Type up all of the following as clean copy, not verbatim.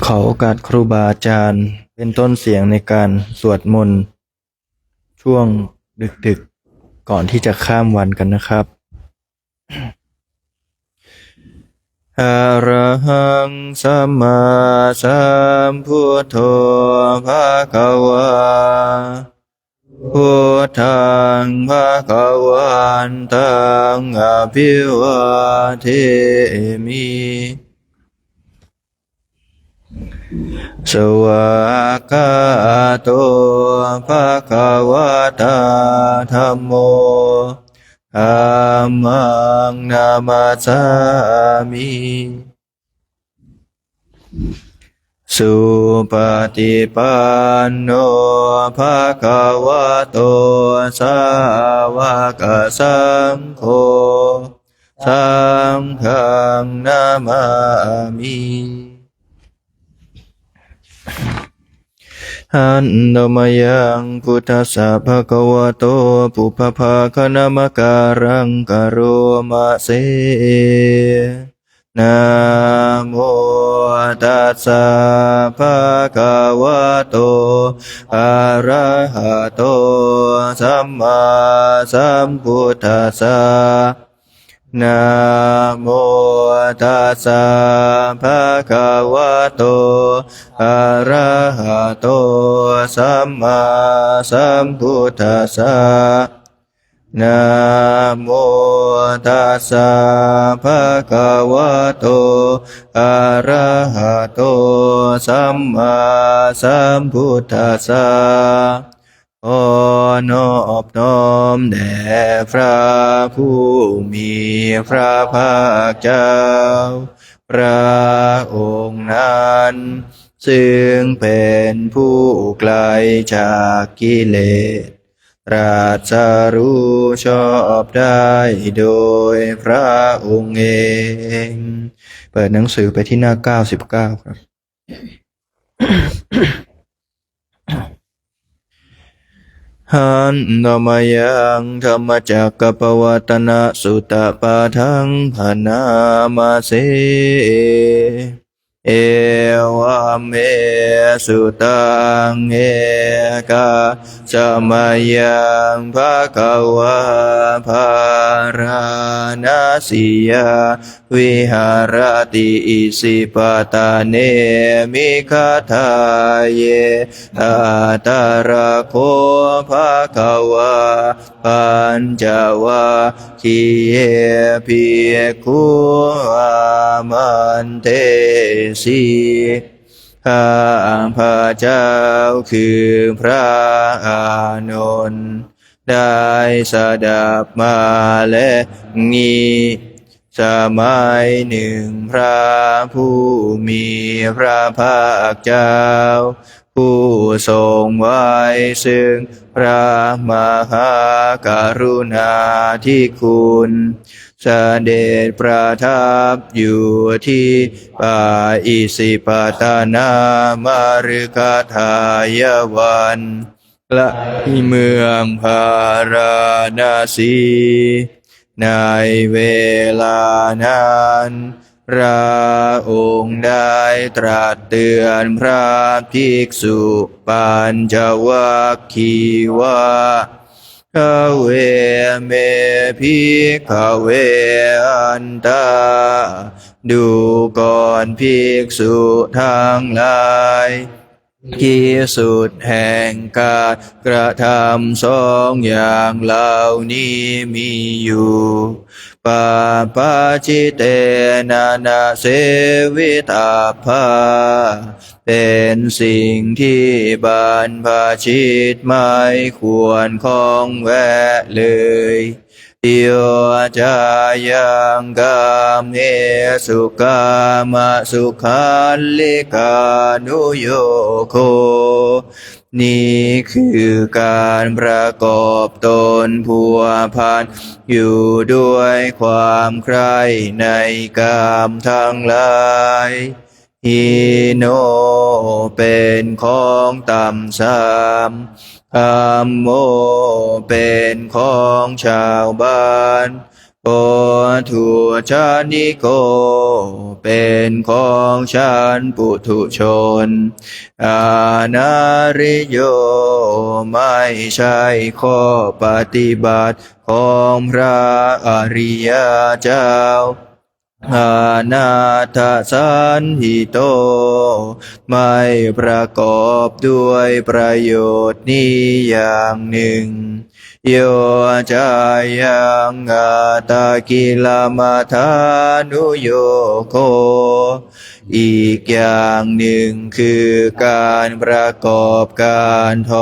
ขอโอกาสครูบาอาจารย์เป็นต้นเสียงในการสวดมนต์ช่วงดึกๆก่อนที่จะข้ามวันกันนะครับอะระหังสัมมาสัมพุทโธภะคะวาพุทธังภะคะวันตังอภิวาเทมิสวากขาโตภะคะวะตาธัมโมธัมมังนามัสสามิสุปฏิปันโนภะคะวะโตสาวกสังโฆสังฆังนามามิหันโนมยังพุทธัสสะภะคะวะโตปุพพะคะนะมะการังกะโรมะเสนะโมตัสสะภะคะวะโตอะระหะโตสัมมาสัมพุทธัสสะนะโมตัสสะภะคะวะโตอะระหะโตสัมมาสัมพุทธัสสะนะโมตัสสะภะคะวะโตอะระหะโตสัมมาสัมพุทธัสสะขอนอบน้อมแด่พระผู้มีพระภาคเจ้าพระองค์นั้นซึ่งเป็นผู้ไกลจากกิเลสตรัสรู้ชอบได้โดยพระองค์เองเปิดหนังสือไปที่หน้า99ครับหันโนมยังธรรมจักกัปวัตนะสุตตปาทังพนามาเสเอวเมสุตังเอกาสมัยยังภะคะวะภาราณสียาวิหารติอิสิปตาเนมิคทาเยอาตาระโคภะคะวะปัญจวัคคีเยภิกขุอามันเตสีข้าพระเจ้าคือพระอานนท์ได้สดับมาและงี้สมัยหนึ่งพระผู้มีพระภาคเจ้าผู้ทรงไว้ซึ่งพระมหากรุณาธิคุณเสด็จประทับอยู่ที่ป่าอิสิปตนามฤคทายวันและเมืองพาราณสีในเวลานั้นพระองค์ได้ตรัสเตือนพระภิกษุปัญจวัคคีย์ว่าขเวเมภิกขเวอันตาดูก่อนภิกษุทั้งหลายที่สุดแห่งการกระทำสองอย่างเหล่านี้มีอยู่ปาปาจิเตนะนะเสวิตาภาเป็นสิ่งที่บรรพชิตไม่ควรคล้องแวะเลยติโยจายังกามเนสุกามสุขันลิกานุโยโคนี่คือการประกอบตนพัวพันอยู่ด้วยความใคร่ในกามทั้งหลายหิโนเป็นของต่ำทรามธัมโมเป็นของชาวบ้าน โอทุชานิโกเป็นของฉันปุถุชนอานาริโยไม่ใช่ข้อปฏิบัติของพระอริยเจ้าอานาถสันหิโตไม่ประกอบด้วยประโยชน์นี้อย่างหนึ่งโยจายังอาตากิลมัฏฐานุโยโคอีกอย่างหนึ่งคือการประกอบการท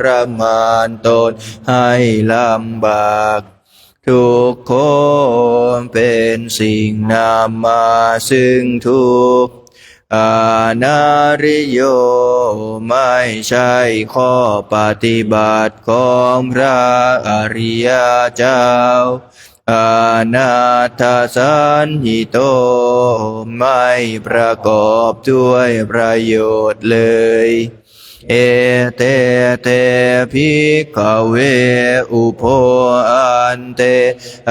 รมานตนให้ลำบากทุกข์เป็นสิ่งนำมาซึ่งทุกข์อานาริโยไม่ใช่ข้อปฏิบัติของพระอริยเจ้าอานาถสันหิโตไม่ประกอบด้วยประโยชน์เลยเอเตเตภิกขเวอุโภอันเต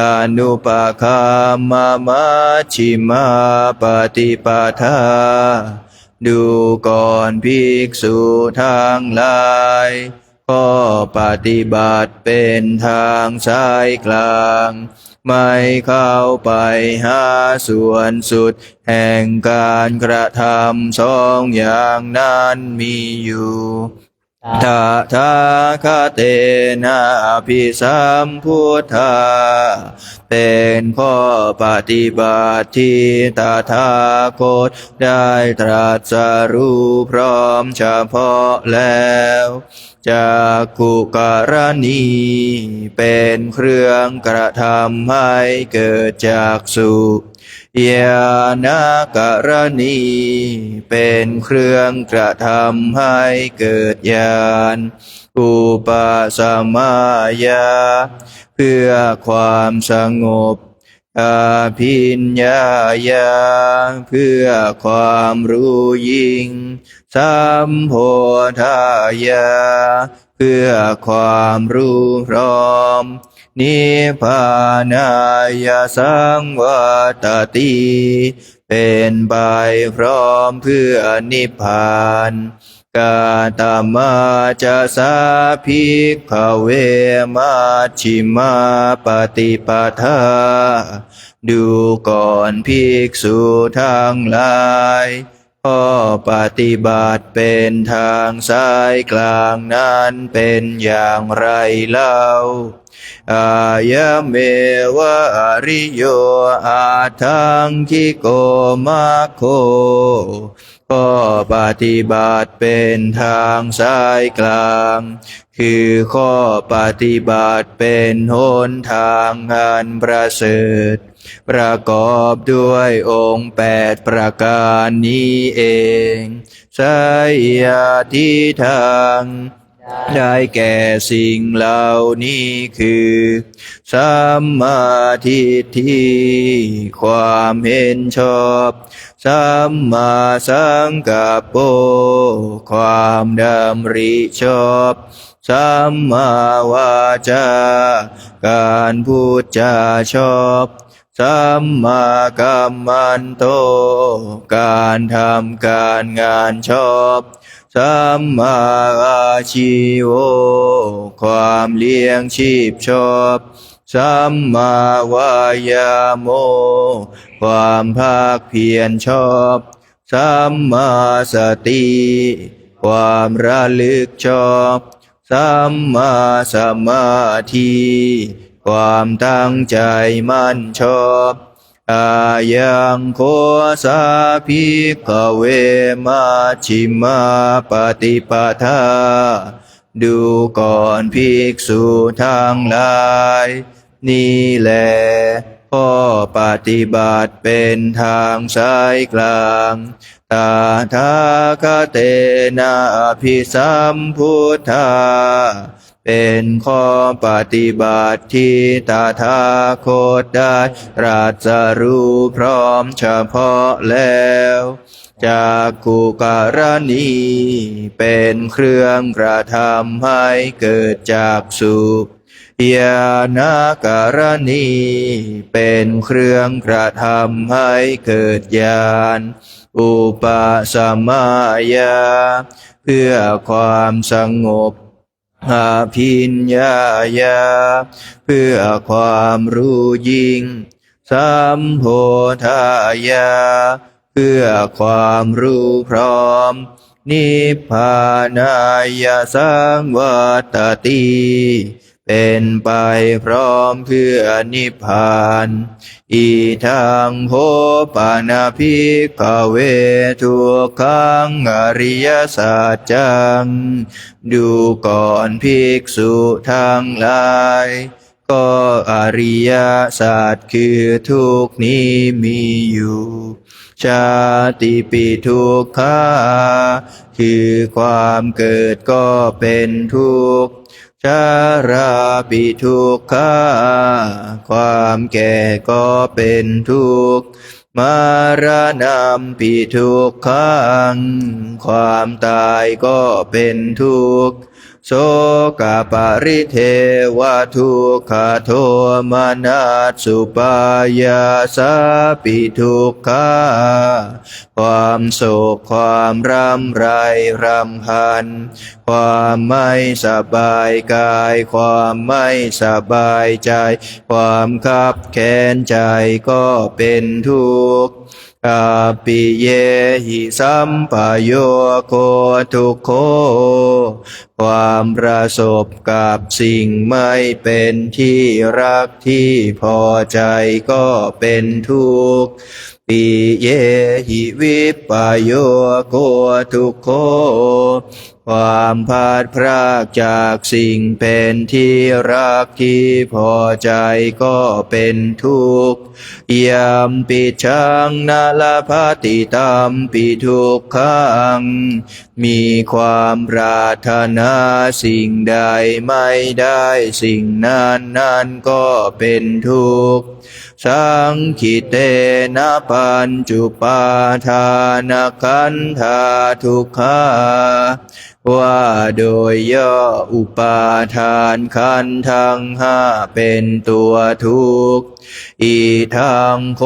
อนุปคามมัชฌิมาปฏิปทาดูก่อนภิกษุทั้งหลายข้อปฏิบัติเป็นทางสายกลางไม่เข้าไปหาส่วนสุดแห่งการกระทำสองอย่างนั้นมีอยู่ตถาคเตนะภิสัมพุทธาเป็นข้อปฏิบัติที่ตถาคตได้ตรัสรู้พร้อมเฉพาะแล้วจากกุการณีเป็นเครื่องกระทำให้เกิดจากสุญาณการณีเป็นเครื่องกระทำให้เกิดญาณอุปสมัยญาเพื่อความสงบอภิญญายาเพื่อความรู้ยิ่งสัมโพธายาเพื่อความรู้พร้อมนิพพานายสังวัตติเป็นไปพร้อมเพื่อนิพพานกาตมาจะสาภิกขเวมัชฌิมาปฏิปทาดูก่อนภิกษุทั้งหลายข้อปฏิบัติเป็นทางสายกลางนั้นเป็นอย่างไรเล่าอายะเมวะอริโยอาทังคิโกมัคโคข้อปฏิบัติเป็นทางสายกลางคือข้อปฏิบัติเป็นหนทางอันประเสริฐประกอบด้วยองค์8ประการนี้เองไสยทิฏฐังได้แก่สิ่งเหล่านี้คือสัมมาทิฏฐิความเห็นชอบสัมมาสังกัปโปความดำริชอบสัมมาวาจาการพูดจาชอบสัมมากัมมันโตการทำการงานชอบสัมมาอาชีโวความเลี้ยงชีพชอบสัมมาวายาโมความภาคเพียรชอบสัมมาสติความระลึกชอบสัมมาสมาธิความตั้งใจมั่นชอบอายังโคสาภิกขเวมัชฌิมาปฏิปทาดูก่อนภิกษุทั้งหลายนี่แลข้อปฏิบัติเป็นทางสายกลางตถาคเตนะภิสัมพุทธาเป็นข้อปฏิบัติที่ตถาคตได้ตรัสรู้พร้อมเฉพาะแล้วจากกุการณีเป็นเครื่องกระทำให้เกิดจากสุ ญาณการณีเป็นเครื่องกระทำให้เกิดญาณอุปสัมมายาเพื่อความสงบอภิญญายาเพื่อความรู้ยิ่งสัมโพธายาเพื่อความรู้พร้อมนิพพานายาสังวัตติเป็นไปพร้อมเพื่อนิพพานอีทังโหปานาภิกขเวทุกขังอริยสัจจังดูก่อนภิกษุทั้งหลายก็อริยสัจคือทุกข์นี้มีอยู่ชาติปิทุกขาคือความเกิดก็เป็นทุกข์ชาราปิทุกขาความแก่ก็เป็นทุกข์มรณะปิทุกขังความตายก็เป็นทุกข์โสกปริเทวทุกขโทมนัสสุปายาสาปิทุกขาความโศกความรำไรรำพันความไม่สบายกายความไม่สบายใจความคับแค้นใจก็เป็นทุกข์อาปิเยหิสัมปโยโคทุกโขความประสบกับสิ่งไม่เป็นที่รักที่พอใจก็เป็นทุกข์ปิเยหิวิปปโยโคทุกโขความพลาดพรากจากสิ่งเป็นที่รักที่พอใจก็เป็นทุกข์ยามปิชังนาลภติตามปิทุกขังมีความปรารถนาสิ่งใดไม่ได้สิ่งนั้นก็เป็นทุกข์สังขิเตนะปัญจุปาทานขันธาทุกขาว่าโดยย่ออุปาทานขันธ์ทั้งห้าเป็นตัวทุกข์อีทังโค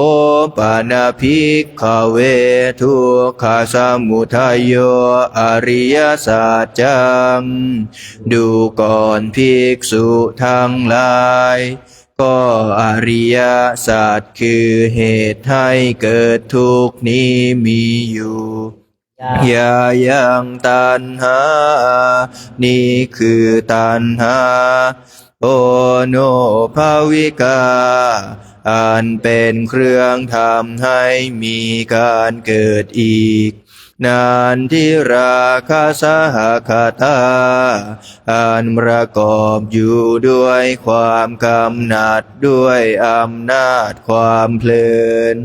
ปานาภิกขเวทุกขสมุทัยโยอริยสัจจังดูก่อนภิกษุทั้งหลายก็อริยสัจคือเหตุให้เกิดทุกข์นี้มีอยู่ยายังตัณหานี่คือตัณหาโอโนภาวิกาอันเป็นเครื่องทำให้มีการเกิดอีกนานที่ราคะสหคตาอันประกอบอยู่ด้วยความกำหนัดด้วยอำนาจความเพลิน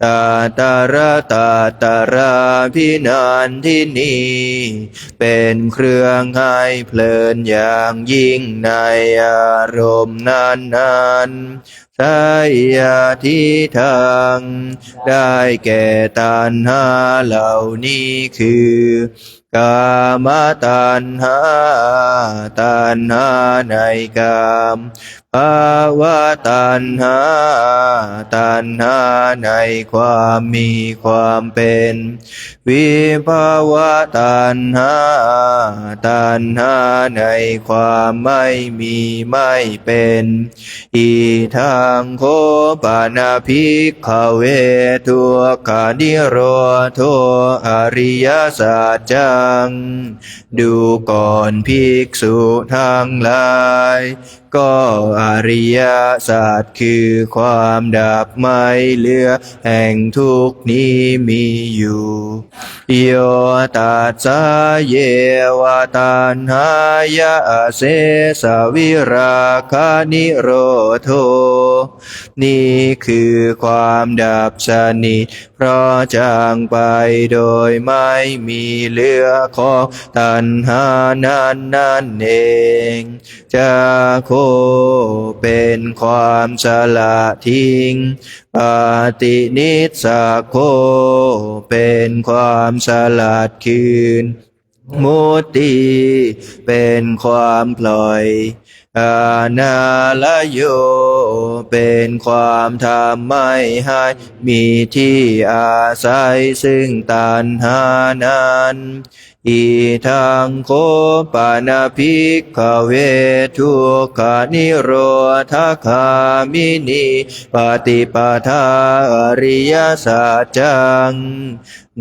ตาตาระตาตาราพินานที่นี้เป็นเครื่องให้เพลินอย่างยิ่งในอารมณ์นั้นสายาทิทางได้แก่ตัณหาเหล่านี้คือกามตัณหาตัณหาในกามภาวะตัณหาตัณหาในความมีความเป็นวิภาวะตัณหาตัณหาในความไม่มีไม่เป็นอีทางโคปานาภิกขเวทุกขานิโรโธอริยสัจจังดูก่อนภิกษุทั้งหลายก็อริยสัจคือความดับไม่เหลือแห่งทุกข์นี้มีอยู่โยตัสสะเยวะตัณหายะเสสวิราคะนิโรโธนี่คือความดับสนิทเพราะจางไปโดยไม่มีเหลือของตัณหานั่นเองจาโคเป็นความสละทิ้งปาตินิสสะโคเป็นความสลัดคืนมุตติเป็นความปล่อย อานาลโยเป็นความทำไม่ให้มีที่อาศัยซึ่งตัณหานั้นอีทังโคปานาภิกขเวทุกขานิโรธคามินีปฏิปทาอริยสัจจัง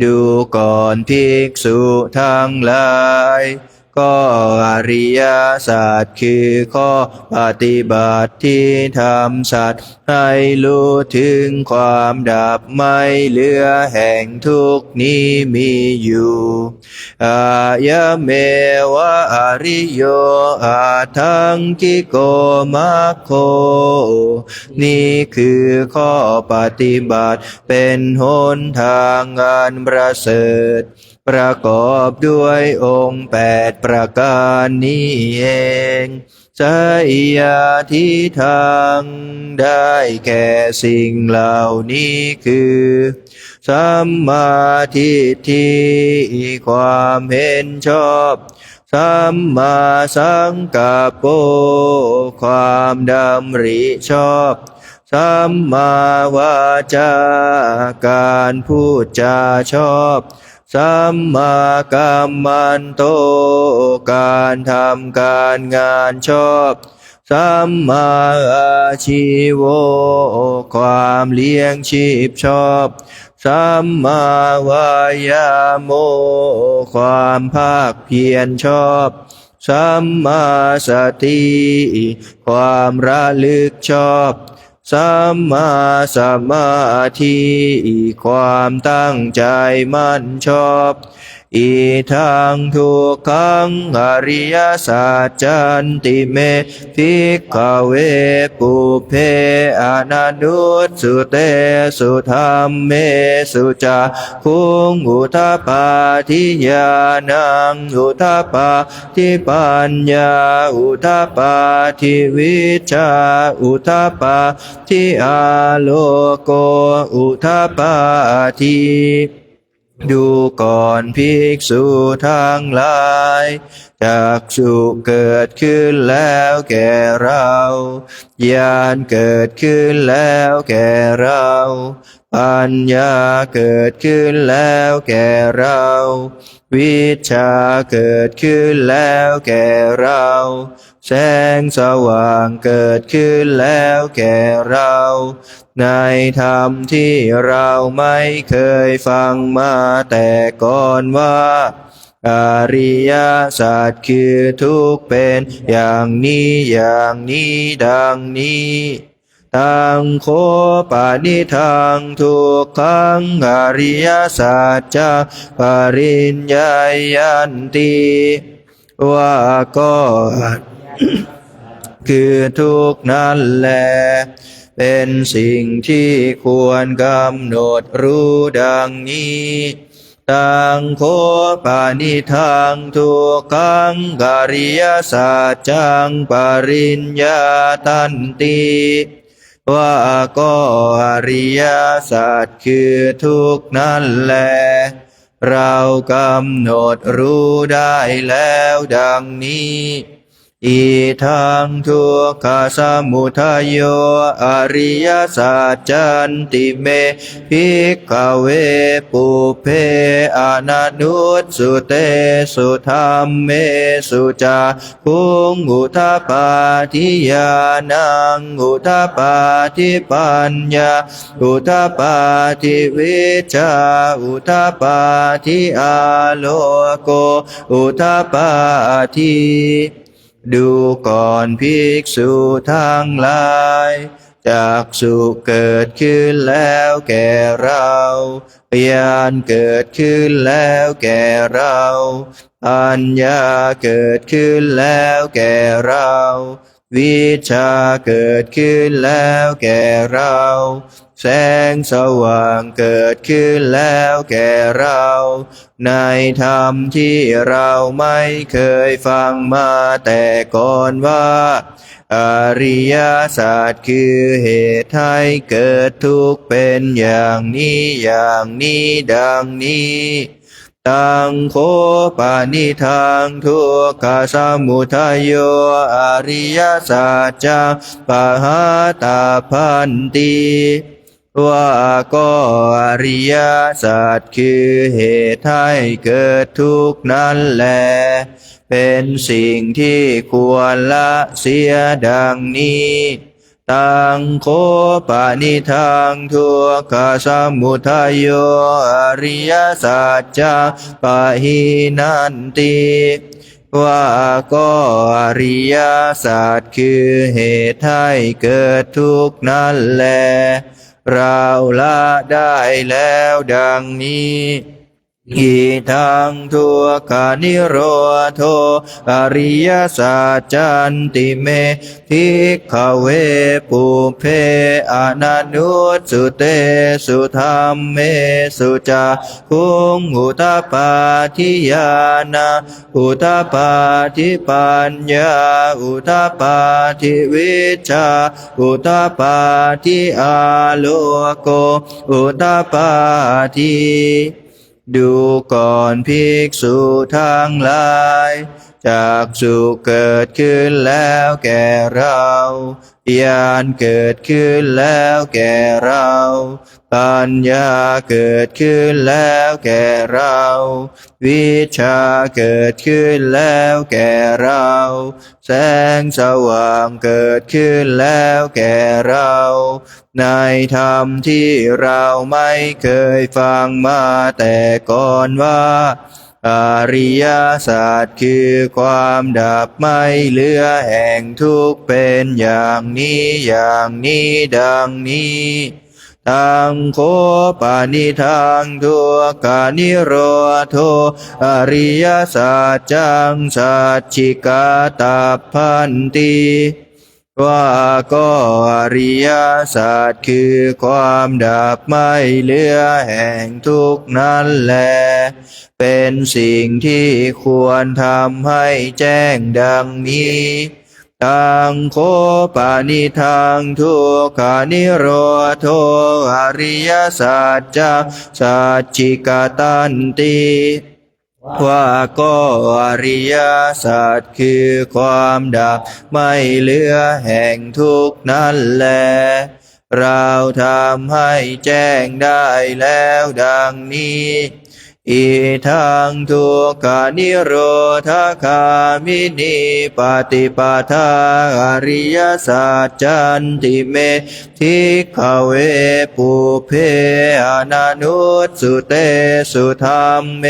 ดูก่อนภิกษุทั้งหลายก็อริยสัจคือข้อปฏิบัติที่ทำสัตว์ให้รู้ถึงความดับไม่เหลือแห่งทุกข์นี้มีอยู่อายะเมวะอริโยอาทังกิโกมัคโคนี่คือข้อปฏิบัติเป็นหนทางอันประเสริฐประกอบด้วยองค์8ประการนี้เองสัยยาทิทางได้แก่สิ่งเหล่านี้คือสัมมาทิฏฐิความเห็นชอบสัมมาสังกัปโปความดำริชอบสัมมาวาจาการพูดจาชอบสัมมากัมมันโตการทำการงานชอบสัมมาอาชีโวความเลี้ยงชีพชอบสัมมาวายาโมความภาคเพียรชอบสัมมาสติความระลึกชอบสัมมาสมาธิความตั้งใจมั่นชอบอีทังทุกขังอริยสัจจันติเมภิกขเวปุเพอนันตุสุเตสุธรรมเมสุจาคุงอุทปปาทิญาณังอุทปปาทิปัญญาอุทปปาทิวิชชาอุทปปาทิอาโลโกอุทปปาทิดูก่อนภิกษุทั้งหลายจักษุเกิดขึ้นแล้วแก่เราญาณเกิดขึ้นแล้วแก่เราปัญญาเกิดขึ้นแล้วแก่เราวิชชาเกิดขึ้นแล้วแก่เราแสงสว่างเกิดขึ้นแล้วแก่เราในธรรมที่เราไม่เคยฟังมาแต่ก่อนว่าอริยสัจคือทุกข์เป็นอย่างนี้อย่างนี้ดังนี้ตังโคปานิทังทุกขังอริยสัจจะปริญญายันติว่าก็คือทุกข์นั่นแลเป็นสิ่งที่ควรกำหนดรู้ดังนี้ตังโคปานิทังทุกขังอริยสัจจังปริญญาตันติว่าก็อริยสัจคือทุกข์นั่นแลเรากำหนดรู้ได้แล้วดังนี้อีทังทุกขสมุทัยโยอริยสัจจันติเมภิกขเวปุเพอนันตุสุเตสุธรรมเมสุจาคุงอุทปาทิญาณังอุทปาทิปัญญาอุทปาทิวิชชาอุทปาทิอาโลโกอุทปาทิดูก่อนภิกษุทั้งหลายจักษุเกิดขึ้นแล้วแก่เราญาณเกิดขึ้นแล้วแก่เราปัญญาเกิดขึ้นแล้วแก่เราวิชชาเกิดขึ้นแล้วแก่เราแสงสว่างเกิดขึ้นแล้วแก่เราในธรรมที่เราไม่เคยฟังมาแต่ก่อนว่าอริยสัจคือเหตุให้เกิดทุกข์เป็นอย่างนี้อย่างนี้ดังนี้ ตังโคปานิทังทุกขสมุทัยโยอริยสัจจังปะหาตาพันติว่าก็อริยสัจคือเหตุให้เกิดทุกข์นั้นแลเป็นสิ่งที่ควรละเสียดังนี้ตังโคปานิทังทุกขสมุทัยโยอริยสัจจังปะหินันติว่าก็อริยสัจคือเหตุให้เกิดทุกข์นั้นแลเราละได้แล้วดังนี้อิทังทุกขานิโรโธอริยสัจจันติเมภิกขเวปุเพอนันนุสุเตสุธรรมเมสุจาคุงอุตปาทิยานาอุตปาทิปัญญาอุตปาทิวิชชาอุตปาทิอาโลโกอุตปาทิดูก่อนภิกษุทั้งหลายจากสุเกิดขึ้นแล้วแก่เราญาณเกิดขึ้นแล้วแก่เราปัญญาเกิดขึ้นแล้วแก่เราวิชาเกิดขึ้นแล้วแก่เราแสงสว่างเกิดขึ้นแล้วแก่เราในธรรมที่เราไม่เคยฟังมาแต่ก่อนว่าอริยสัจคือความดับไม่เหลือแห่งทุกข์เป็นอย่างนี้อย่างนี้ดังนี้ตังโคปานิทังทุกขานิโรโธอริยสัจจังสัจฉิกาตาพันติว่าก็อริยสัจคือความดับไม่เหลือแห่งทุกข์นั้นแลเป็นสิ่งที่ควรทำให้แจ้งดังนี้ตังโคปานิทังทุกขานิโรโธอริยสัจจังสัจฉิกตันติว่าก็อริยสัจคือความดับไม่เหลือแห่งทุกข์นั้นแลเราทำให้แจ้งได้แล้วดังนี้อิทังทุกขานิโรธคามินิปฏิปทาอริยสัจจันติเมภิกขเวปุเพอนันนุสุเตสุธรรมเม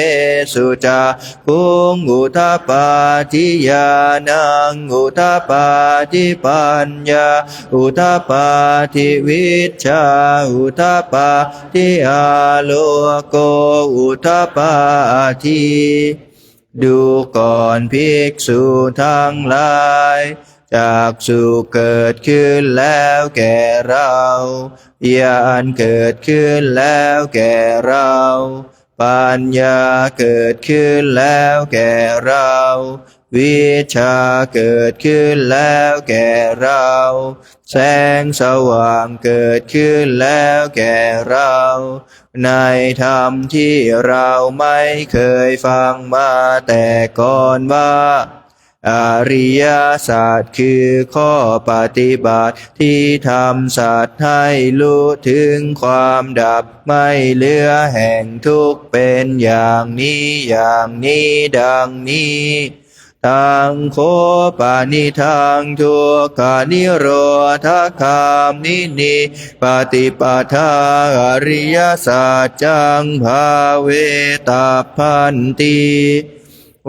สุจาคุงอุทปาทิยานังอุทปาทิปัญญาอุทปาทิวิชชาอุทปาทิอาโลโกอุทปาทิดูก่อนภิกษุทั้งหลายจากสุเกิดขึ้นแล้วแก่เราญาณเกิดขึ้นแล้วแก่เราปัญญาเกิดขึ้นแล้วแก่เราวิชาเกิดขึ้นแล้วแก่เราแสงสว่างเกิดขึ้นแล้วแก่เราในธรรมที่เราไม่เคยฟังมาแต่ก่อนว่าอริยสัจคือข้อปฏิบัติที่ทำสัตว์ให้รู้ถึงความดับไม่เหลือแห่งทุกข์เป็นอย่างนี้อย่างนี้ดังนี้ตังโคปานิทังทุกขานิโรธคามินิปฏิปทาอริยสัจจังภาเวตาพันติ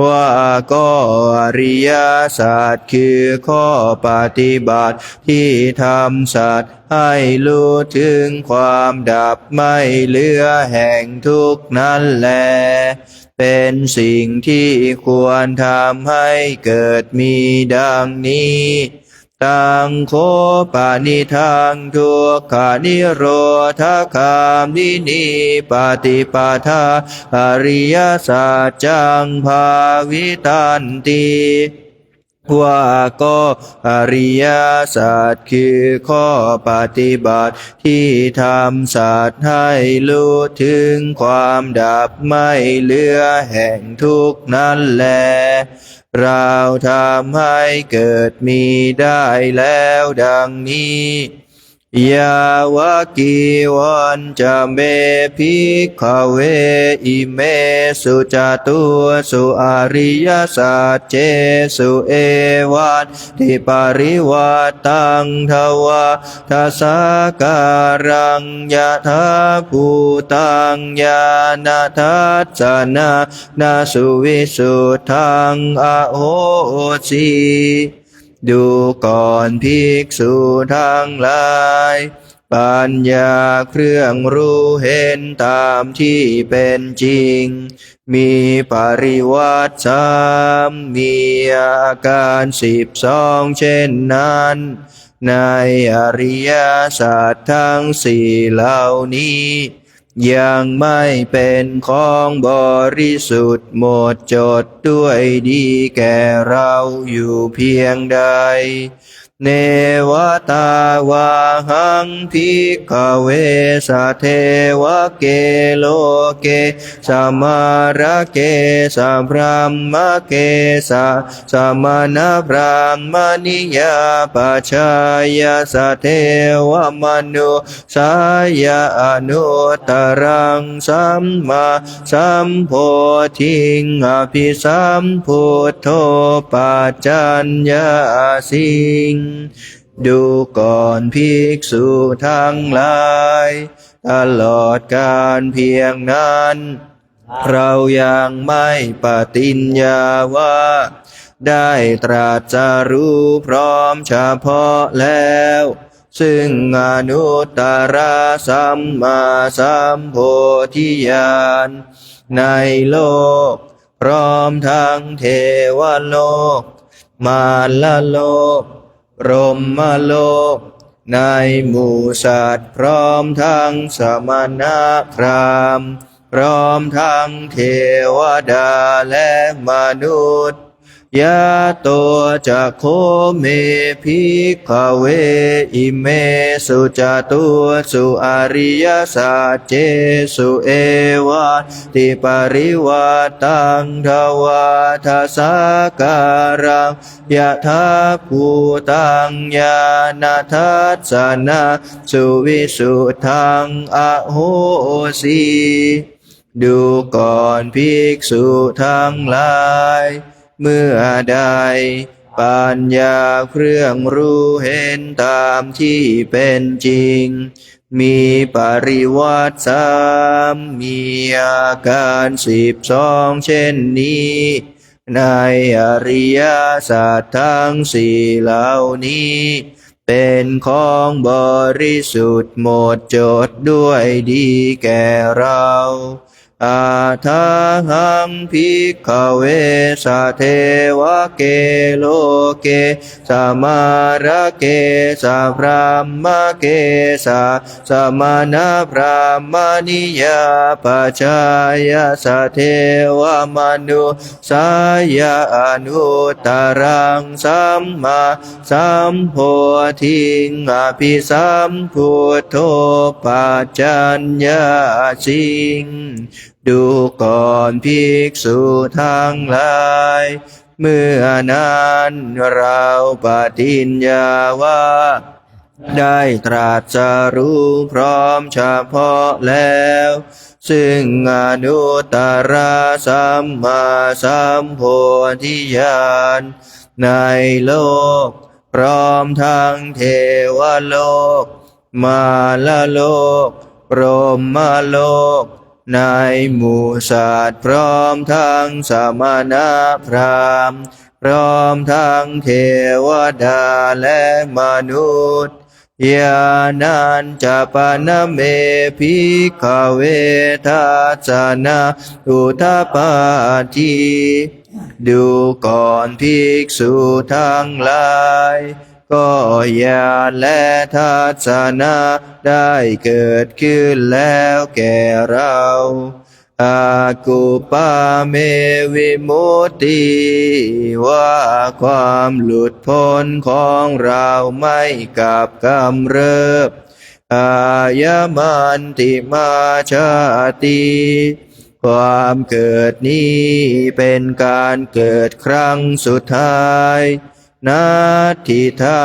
ว่าก็อริยสัจคือข้อปฏิบัติที่ทำสัตว์ให้รู้ถึงความดับไม่เหลือแห่งทุกข์นั้นแลเป็นสิ่งที่ควรทำให้เกิดมีดังนี้ตังโคปานิทังทุกขานิโรธคามินิปฏิปทาอริยสัจจังภาวิตันติ ว่าก็อริยสัจคือข้อปฏิบัติที่ทำสัตว์ให้รู้ถึงความดับไม่เหลือแห่งทุกข์นั้นแลเราทำให้เกิดมีได้แล้วดังนี้ยาวกีวันจะเมภิกขเวอิเมสุจตุสุอริยสัจเจสุเอวันทิปริวัตังทวาทัสสะการังยะถาภูตังญาณทัสสนะนาสุวิสุทธังอโหสิดูก่อนภิกษุทั้งหลายปัญญาเครื่องรู้เห็นตามที่เป็นจริงมีปริวัติสามมีอาการ12เช่นนั้นในอริยสัจทั้งสี่เหล่านี้ยังไม่เป็นของบริสุทธิ์หมดจดด้วยดีแก่เราอยู่เพียงใดเนวตาวาหังภิกขเวสะเทวะเกโลเกสัมมาระเกสัมพรามะเกสัมมานะพรามณิยาปัจจายสะเทวมนุสายาอนุตตรังสัมมาสัมโพธิงอภิสัมพุทโธปัจจัญญาสิงดูก่อนภิกษุทั้งหลายตลอดการเพียงนั้นเรายังไม่ปฏิญญาว่าได้ตรัสรู้พร้อมเฉพาะแล้วซึ่งอนุตตรสัมมาสัมโพธิญาณในโลกพร้อมทั้งเทวโลกมารโลกพรหมโลกในหมู่สัตว์พร้อมทั้งสมณพราหมณ์พร้อมทั้งเทวดาและมนุษย์ยะตัวจะโคเมภิกขเวอิเมสุจตุสุอริยสัจเจสุเอวะติปริวัตังทวาทัสสะการังยะถาภูตังญาณทัสสนะสุวิสุทธังอโหสิดูก่อนภิกษุทั้งหลายเมื่อใดปัญญาเครื่องรู้เห็นตามที่เป็นจริงมีปริวัติสามมีอาการ12เช่นนี้ในอริยสัจทั้งสี่เหล่านี้เป็นของบริสุทธิ์หมดจดด้วยดีแก่เราอาทาหังภิกขเวสะเทวะเกโลเกสัมมาระเกสัพพรามะเกสัมมานะพรามณิยาปัจจายสะเทวมนุสายาอนุตตรังสัมมาสัมโพธิงอภิสัมพุทโธปัจจัญญาสิงดูก่อนภิกษุทั้งหลายเมื่อนั้นเราปฏิญญาว่าได้ตรัสรู้พร้อมเฉพาะแล้วซึ่งอนุตตรสัมมาสัมโพธิญาณในโลกพร้อมทั้งเทวโลกมารโลกพรหมโลกในหมู่สัตว์พร้อมทั้งสมณพราหมณ์พร้อมทั้งเทวดาและมนุษย์ญาณัญจะปนเมภิกขเวทัสสนะอุทธัปปาทิดูก่อนภิกษุทั้งหลายก็ญาณและทัสสนะได้เกิดขึ้นแล้วแก่เรา อากุปาเมวิมุตติว่าความหลุดพ้นของเราไม่กับกำเริบอายมันติมาชาติความเกิดนี้เป็นการเกิดครั้งสุดท้ายนาทิธา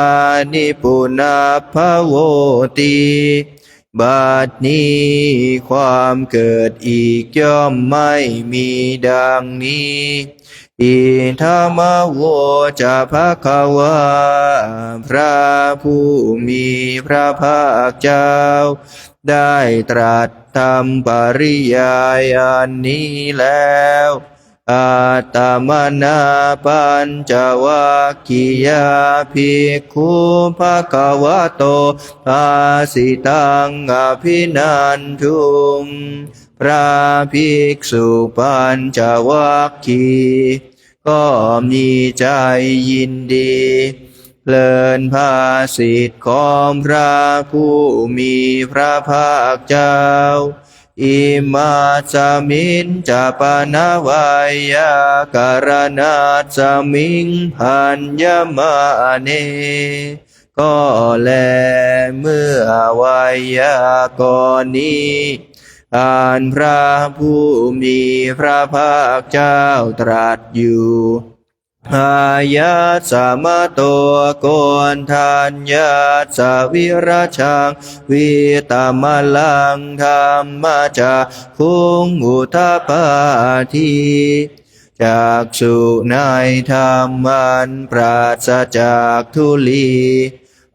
นิปุนาภโวติบัดนี้ความเกิดอีกย่อมไม่มีดังนี้อิทัมโวจะภควาพระผู้มีพระภาคเจ้าได้ตรัสธรรมปริยายอันนี้แล้วอาตมนาปัญจวัคคียาภิกขุภควโตภาสิตังอภินันทุงพระภิกษุปัญจวัคคีย์ก็มีใจยินดีเพลินภาสิทธิของพระผู้มีพระภาคเจ้าอิมาสมินจะปนาวายาการณาสมิงพันยมาเนก็แลเมื่อวายากรนี้อันพระผู้มีพระภาคเจ้าตรัสอยู่อายาสามะโตโกนทัญญาสวิราชังวิตามลังธรรมจาคุงอุทปาทีจากสุในธรรมันปราศจากทุลี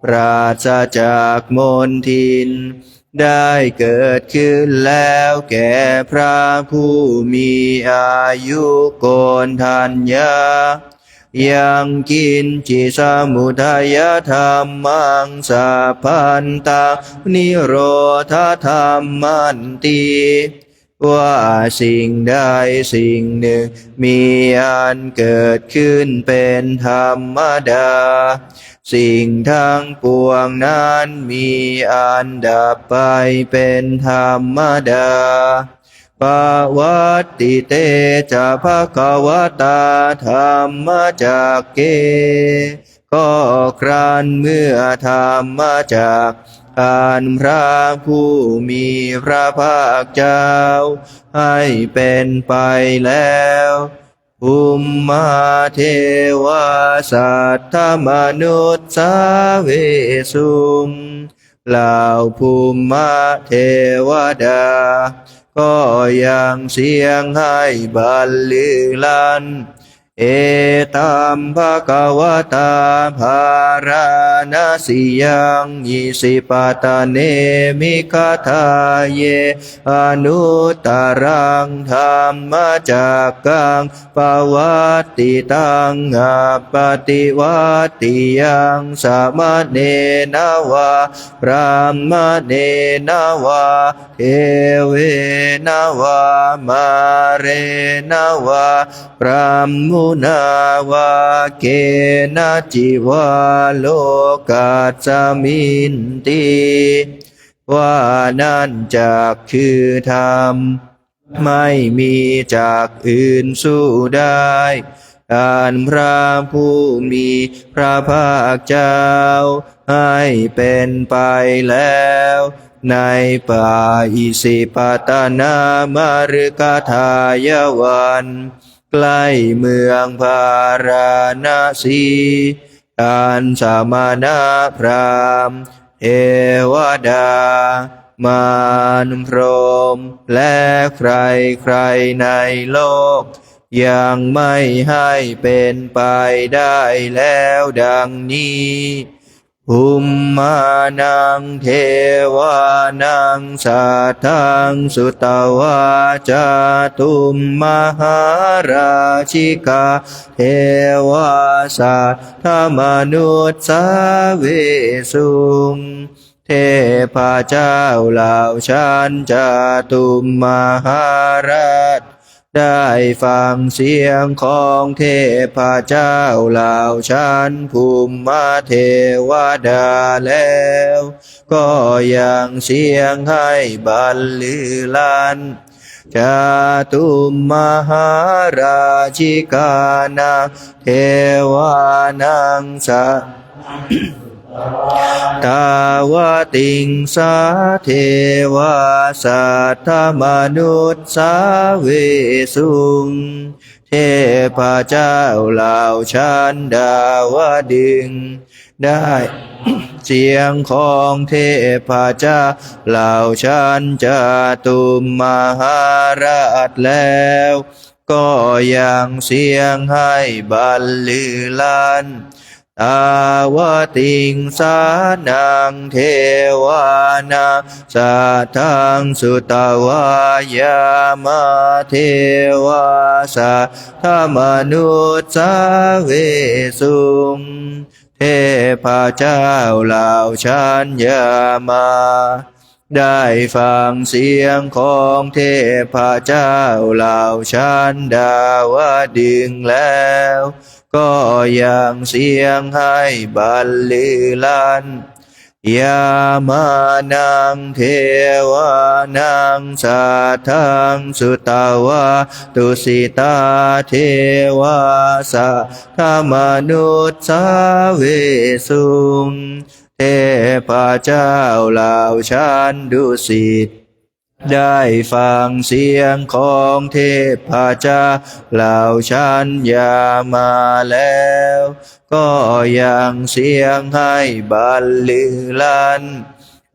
ปราศจากมลทินได้เกิดขึ้นแล้วแก่พระผู้มีอายุโกนทัญญายังกินจิสมุทัยธรรมังสัพพันตานิโรธธรรมันติว่าสิ่งใดสิ่งหนึ่งมีอันเกิดขึ้นเป็นธรรมดาสิ่งทั้งปวงนั้นมีอันดับไปเป็นธรรมดาปวัตติเตจะภควตาธรรมจักเกก็ครั้นเมื่อธรรมจักอันพระผู้มีพระภาคเจ้าให้เป็นไปแล้วภูมิมาเทวาสัตถมนุษย์สาเวสุงเหล่าภูมิมาเทวดาก็ยังเสียงให้บรรลือลั่นเอตัมภควตาภาราณสียังยิสิปตะเนมิคทาเยอนุตตรังธรรมจักกังปวัตติตังอัปปติวัตติยังสามเณรวะพรามเณรวะเทเวนวะมาเรนวะพรามมุนาวาเกนะจิวาโลกัสสมินติว่านั่นจักคือธรรมไม่มีจากอื่นสู้ได้การพระผู้มีพระภาคเจ้าให้เป็นไปแล้วในป่าอิสิปตนามฤคทายวันใกล้เมืองพาราณสีการสมณพราหมณ์เทวดามารพรหมและใครในโลกยังไม่ให้เป็นไปได้แล้วดังนี้ภูมิมานังเทวานังสัทธังสุตวาจาตุมมหาราชิกาเทวาสัทธมนุษย์สาเวสุงเทพเจ้าเหล่าชั้นจาตุมมหาราชได้ฟังเสียงของเทพเจ้าเหล่าชั้นภูมิเทวดาแล้วก็ยังเสียงให้บรรลือลั่น จาตุมมหาราชิกานาเทวานังสะตาวติงสาเทวาสัทธมนุษย์สาเวสุงเทพเจ้าเหล่าชั้นดาวดึงได้เสียงของเทพเจ้าเหล่าชั้นจาตุมมหาราชแล้วก็ยังเสียงให้บัลลือลั่นตาวติงสานังเทวานาสัทธังสุตวายามาเทวาสัทธมนุษย์สาเวสุงเทพเจ้าเหล่าชั้นยามาได้ฟังเสียงของเทพเจ้าเหล่าชั้นดาวดึงแล้วก็ยังเสียงให้บัลลือลั่นยามานังเทวานังสัทธังสุตวาตุสิตาเทวาสัทธมนุษย์สาเวสุงเทพเจ้าเหล่าชั้นดุสิตได้ฟังเสียงของเทพเจ้าเหล่าชั้นยามาแล้วก็ยังเสียงให้บัลลือลั่น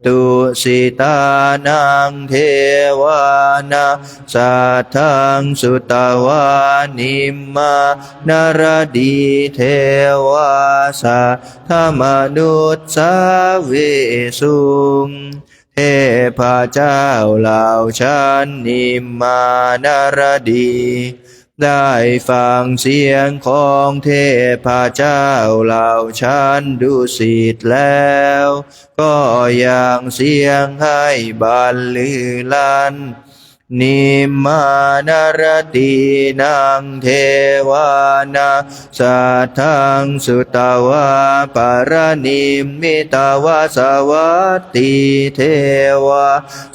ตุสิตานังเทวานาสัทธังสุตวานิมมานารดีเทวาสัทธมนุษย์สาเวสุงเทพเจ้าเหล่าชั้นนิมมานารดีได้ฟังเสียงของเทพเจ้าเหล่าชั้นดุสิตแล้วก็ยังเสียงให้บัลลือลั่นนิมมานารตีนังเทวานาสัทธังสุตวาปารณิมมิตวาสวัตติเทวา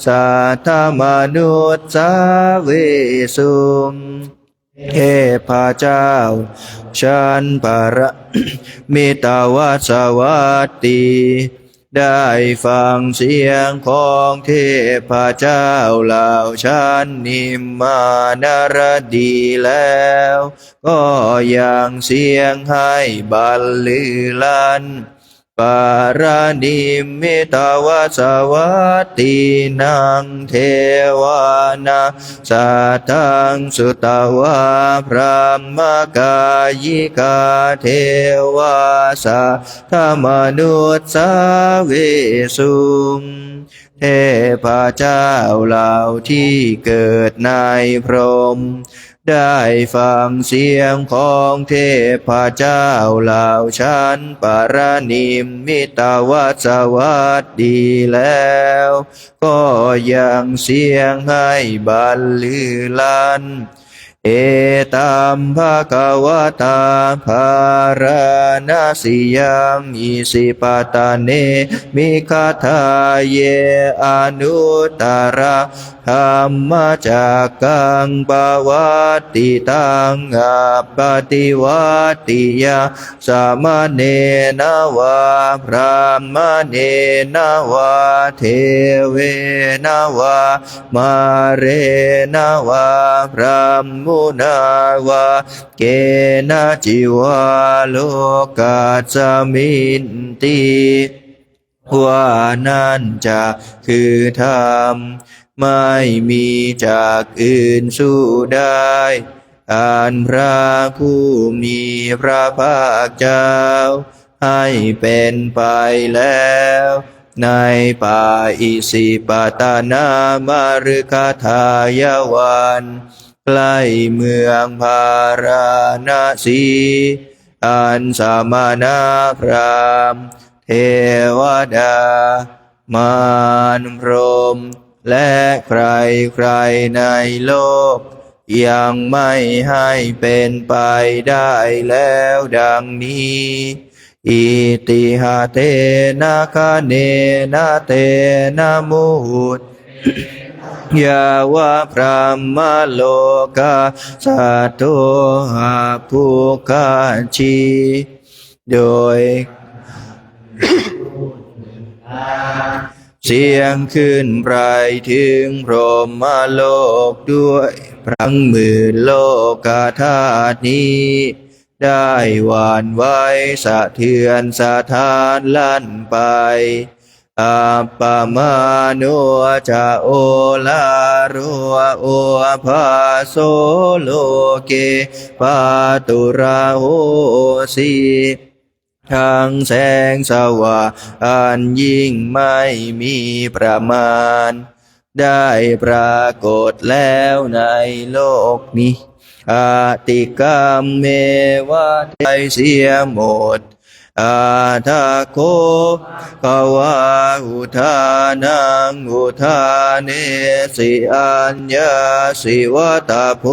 สัทธมนุษย์สาเวสุงเทพเจ้าชั้นปรมิตวาสวัตติได้ฟังเสียงของเทพเจ้าเหล่าชั้นนิมมานารดีแล้วก็ยังเสียงให้บัลลือลั่นปารานิมมิตวาสวัตตินังเทวานาสัทธังสุตวาพระมกายิกาเทวาสัทธมนุษย์สาเวสุงเทพเจ้าเหล่าที่เกิดในพรหมได้ฟังเสียงของเทพเจ้าเหล่าชั้นปารณิมมิตวาสวัตดีแล้วก็ยังเสียงให้บัลลือลั่นเอตัมภะคะวะตาภารณสิยังอิสิปตะเนมิคทาเยอนุตตรธรรมจักกังปวัตติตังอัปปติวัตติยาสามเณรวะพรามเณรวะเทเวนวะมาเรนวะพรามมุนาวะเกณจิวาโลกัสสมินติว่านั่นจะคือธรรมไม่มีจากอื่นสู้ได้อันพระผู้มีพระภาคเจ้าให้เป็นไปแล้วในป่าอิสิปตนามฤคทายวันใกล้เมืองพาราณสีอันสมณพราหมณ์เทวดามารพรหมและใครในโลกยังไม่ให้เป็นไปได้แล้วดังนี้อิติหะเตนะคะเนนะเตนะมุต ยาวะพระมโลกาสัตโตหะภูคาชีโดยเสียงขึ้นไพรถึงพรหมโลกด้วยพลังหมื่นโลกธาตุนี้ได้หวั่นไหวสะเทือนสะท้านลั่นไปอัปปมาโนจะโอลารุโอภาโสโลเกปาตุราโหสีทั้งแสงสว่างอันยิ่งไม่มีประมาณได้ปรากฏแล้วในโลกนี้อาติกรรมเมวะไทยเสียหมดอาทาโคภวะอุทานังอุทาเนสิอัญญาสิวัตโพ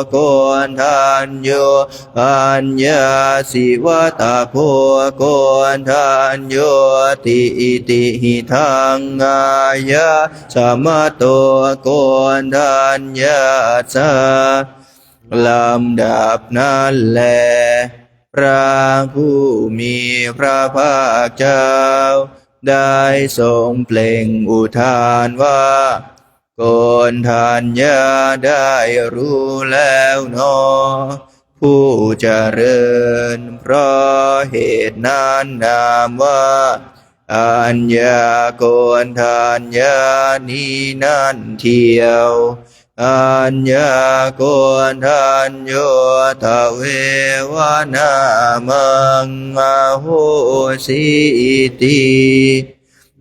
โกนทานโยอัญญาสิวัตโพโกนทานโยติอิติหิทังอายะสมโตโกนทานยาสาลำดับนั้นแลพระผู้มีพระภาคเจ้าได้ทรงเปล่งอุทานว่าโกนทานยาได้รู้แล้วหนอผู้เจริญเพราะเหตุนั้นนามว่าอัญญาโกนทานยานี้นั่นเทียวอัญญาโกนทานโยทเววนามังมโหสีติ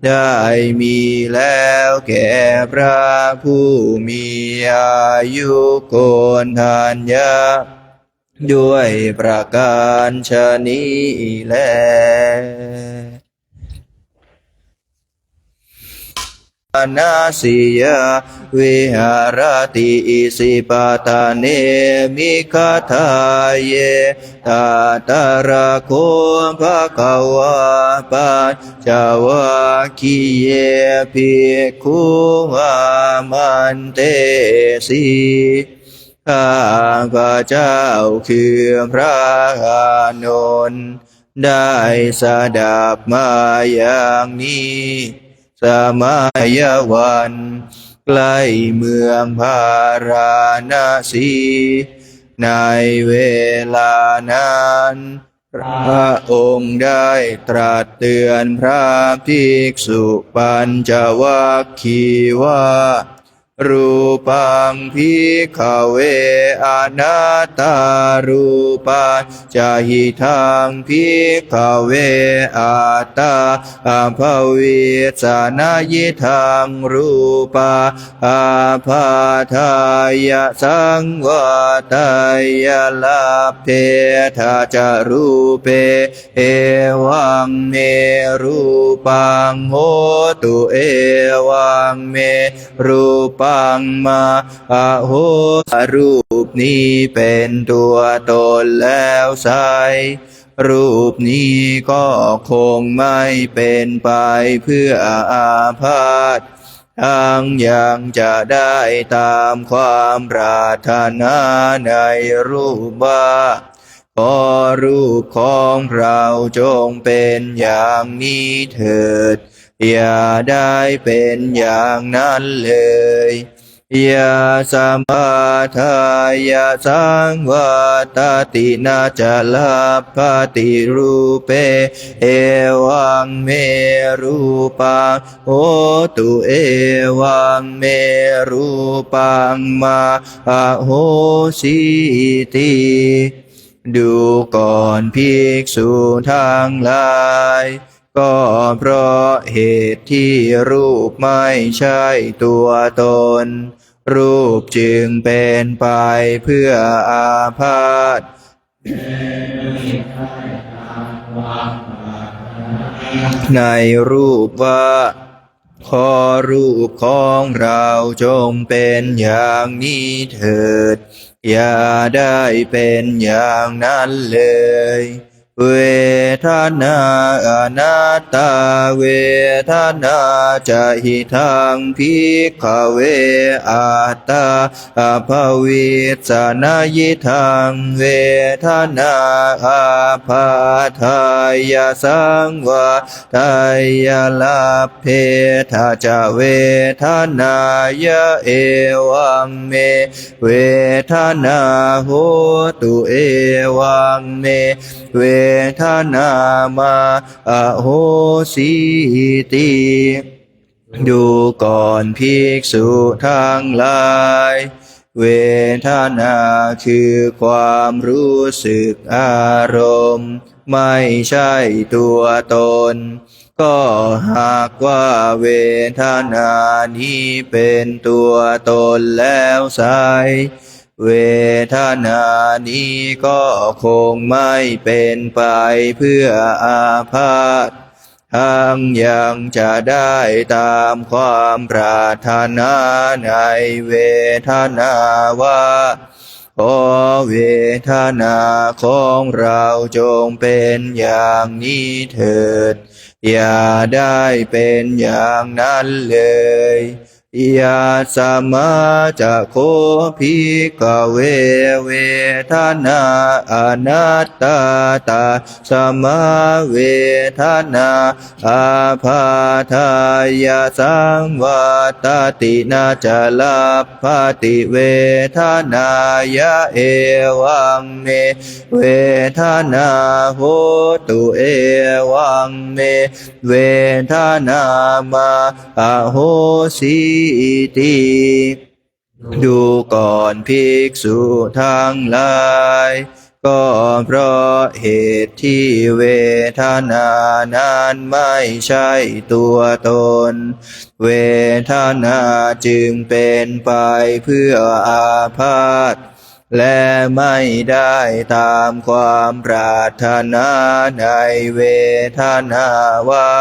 ได้มีแล้วแก่พระผู้มีอายุโกนทานยาด้วยประการฉะนี้แลนาสิยาวิหารติอิสิปตาเนมิคาทาเยตาตาระโคภะคะวะปัจจวัคคีเยภิกขุวามันเตสีข้าพระเจ้าคือพระอานนท์ได้สดับมาอย่างนี้สมัยวันใกล้เมืองพาราณสีในเวลานั้นพระองค์ได้ตรัสเตือนพระภิกษุปัญจวัคคีย์ว่ารูปังภิกขเวอนัตตารูปัจจหิทังภิกขเวอัตตาอภวิสนายิทังรูปะอาภาทายะสังวาตายะลาเพทาจารูเปเอวังเมรูปังโหตุเอวังเมรูปังมาอะโหรูปนี้เป็นตัวตนแล้วไซรูปนี้ก็คงไม่เป็นไปเพื่ออาพาธทั้งยังจะได้ตามความปรารถนาในรูปว่าขอรูปของเราจงเป็นอย่างนี้เถิดอย่าได้เป็นอย่างนั้นเลยยาสัมปทายาสังวาตตินาจลาภติรูเปเอวังเมรูปังโหตุเอวังเมรูปังมาอะโหสิติดูก่อนภิกษุทั้งหลายก็เพราะเหตุที่รูปไม่ใช่ตัวตนรูปจึงเป็นไปเพื่ออาพาธในรูปว่าขอรูปของเราจงเป็นอย่างนี้เถิดอย่าได้เป็นอย่างนั้นเลย เวทนาอนัตตาเวทนาจะหิทังภิกขเวอัตตาอภวิสนายิทังเวทนาอาภาทายาสังวาทายาลาเพทาจะเวทนายะเอวังเมเวทนาโหตุเอวังเมเวทนามาอโหสิติดูก่อนภิกษุทั้งหลายเวทนาคือความรู้สึกอารมณ์ไม่ใช่ตัวตนก็หากว่าเวทนานี้เป็นตัวตนแล้วไซเวทนานี้ก็คงไม่เป็นไปเพื่ออาพาธทั้งยังจะได้ตามความปรารถนาในเวทนาว่าขอเวทนาของเราจงเป็นอย่างนี้เถิดอย่าได้เป็นอย่างนั้นเลยยาสมาจะโคภิกขเวเวทนาอนัตตาตาสมาเวทนาอาภาทายาสังวาตตินาจะลาภติเวทนายะเอวังเมเวทนาโหตุเอวังเมเวทนามาอโหสิติดูก่อนภิกษุทั้งหลายก็เพราะเหตุที่เวทนานั้นไม่ใช่ตัวตนเวทนาจึงเป็นไปเพื่ออาพาธและไม่ได้ตามความปรารถนาในเวทนาว่า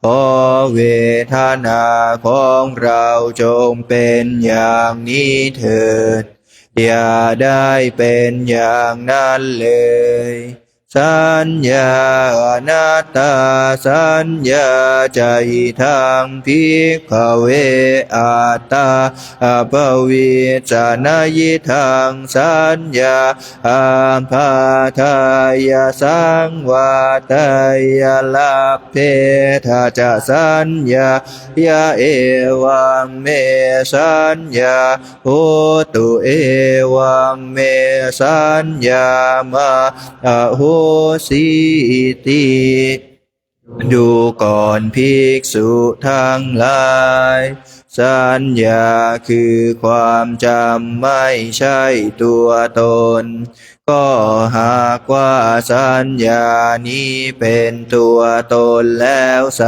ขอเวทนาของเราจงเป็นอย่างนี้เถิดอย่าได้เป็นอย่างนั้นเลยสัญญาอนัตตาสัญญาใจทังภิกขเวอัตตาอภวิจนายิทังสัญญาอาภาทายาสังวาทายาลาเพทาจะสัญญายาเอวังเมสัญญาโหตุเอวังเมสัญญามาอโหสิติดูก่อนภิกษุทั้งหลายสัญญาคือความจำไม่ใช่ตัวตนก็หากว่าสัญญานี้เป็นตัวตนแล้วไซ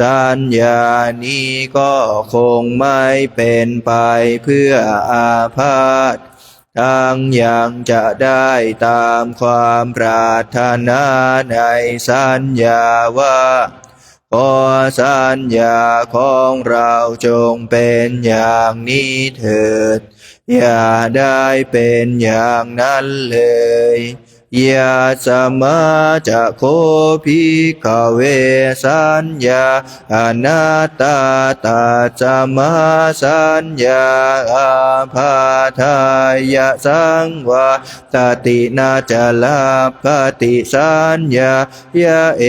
สัญญานี้ก็คงไม่เป็นไปเพื่ออาพาธทั้งยังจะได้ตามความปรารถนาในสัญญาว่าขอสัญญาของเราจงเป็นอย่างนี้เถิดอย่าได้เป็นอย่างนั้นเลยยาสมาจะโคภิกขเวสัญญาอนัตตาตาจมาสัญญาอาภาทายาสังวาตตินาจะลาภติสัญญายะเอ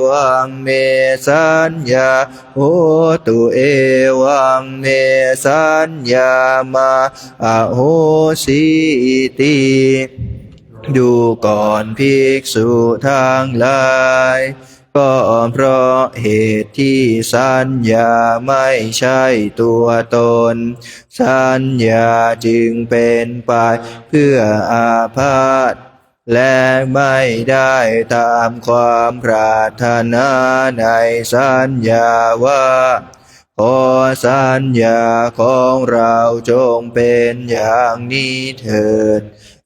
วังเมสัญญาโหตุเอวังเมสัญญามาอโหสิติดูก่อนภิกษุทั้งหลายก็เพราะเหตุที่สัญญาไม่ใช่ตัวตนสัญญาจึงเป็นไปเพื่ออาพาธและไม่ได้ตามความปรารถนาในสัญญาว่าขอสัญญาของเราจงเป็นอย่างนี้เถิด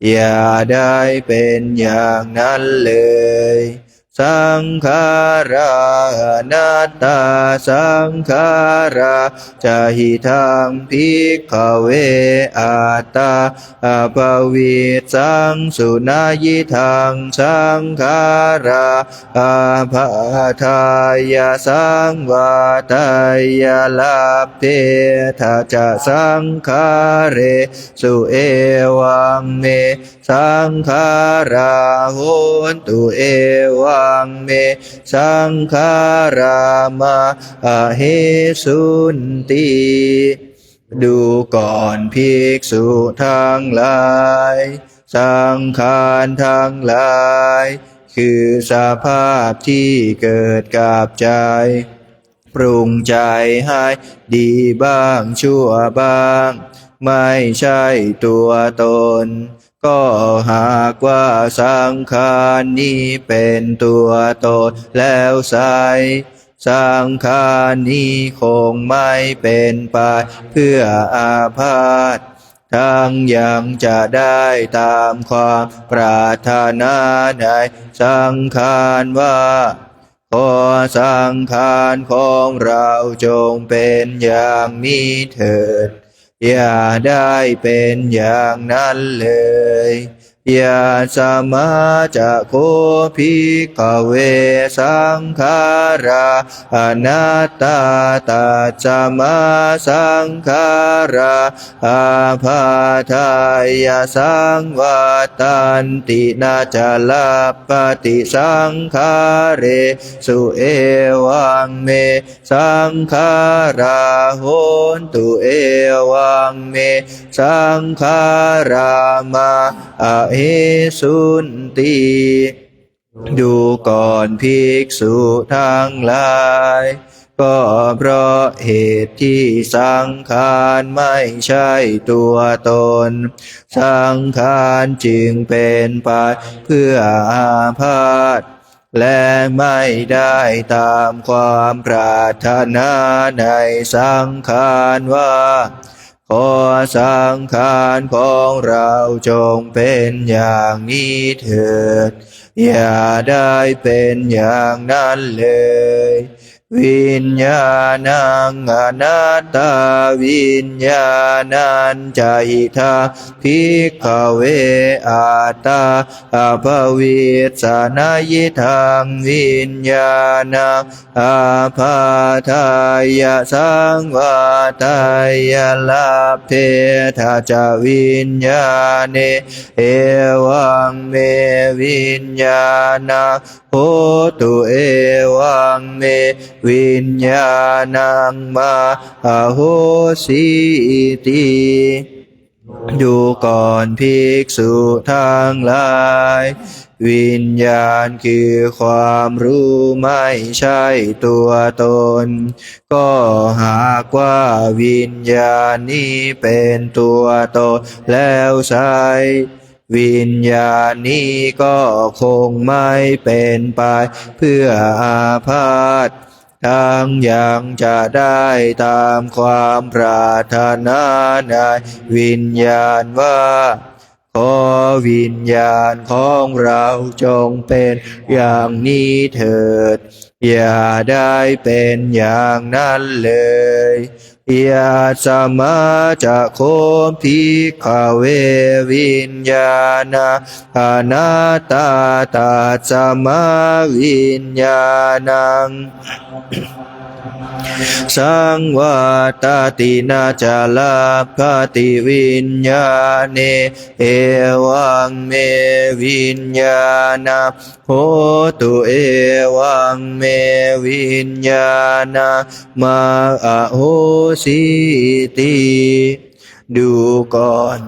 อย่าได้เป็นอย่างนั้นเลย สังขารานัตตาสังขาราจะหิทังภิกขเวอัตตาอภวิสังสุนายิทังสังขาราอาภาทายาสังวาทายาลาเพทาจะสังขาเรสุเอวังเมสังขาราโหนตุเอวังเมสังขารามาอะเหสุนติดูก่อนภิกษุทั้งหลายสังขารทั้งหลายคือสภาพที่เกิดกับใจปรุงใจให้ดีบ้างชั่วบ้างไม่ใช่ตัวตนก็หากว่าสังขารนี้เป็นตัวตนแล้วไซสังขารนี้คงไม่เป็นไปเพื่ออาพาธทั้งยังจะได้ตามความปรารถนาในสังขารว่าขอสังขารของเราจงเป็นอย่างนี้เถิดอย่าได้เป็นอย่างนั้นเลยอย่าสมาจะโคภิกขเวสังขาราอนัตตาตัสสมาสังขาราอาภาทายาสังวัตันตินาจลาปฏิสังขาเรสุเอวังเมสังขาราโหนตุเอวังเมสังขารามาอะเหสุนติดูก่อนภิกษุทั้งหลายก็เพราะเหตุที่สังขารไม่ใช่ตัวตนสังขารจึงเป็นไปเพื่ออาพาธและไม่ได้ตามความปรารถนาในสังขารว่าขอสังขารของเราจงเป็นอย่างนี้เถิดอย่าได้เป็นอย่างนั้นเลยวิญญาณังอนัตตาวิญญาณัญจหิทาภิกขเวอัตตาอภวิสสนายิทังวิญญาณังอาภาทายาสังวาทายาลาเพทาจาวิญญาเนเอวังเมวิญญาณังโหตุเอวังเมวิญญาณังมาอะโหสิติดูก่อนภิกษุทั้งหลายวิญญาณคือความรู้ไม่ใช่ตัวตนก็หากว่าวิญญาณนี้เป็นตัวตนแล้วไซวิญญาณนี้ก็คงไม่เป็นไปเพื่ออาพาธทั้งยังจะได้ตามความปรารถนาในวิญญาณว่าขอวิญญาณของเราจงเป็นอย่างนี้เถิดอย่าได้เป็นอย่างนั้นเลยยาสมาจะโคภิกขเววิญญาณังอนัตตาตัสสมาวิญญาณังสังวาตตินาจาลาภติวิญญาเนเอวังเมวิญญาณังโหตุเอวังเมวิญญาณังมาอะโหสิติดูก่อน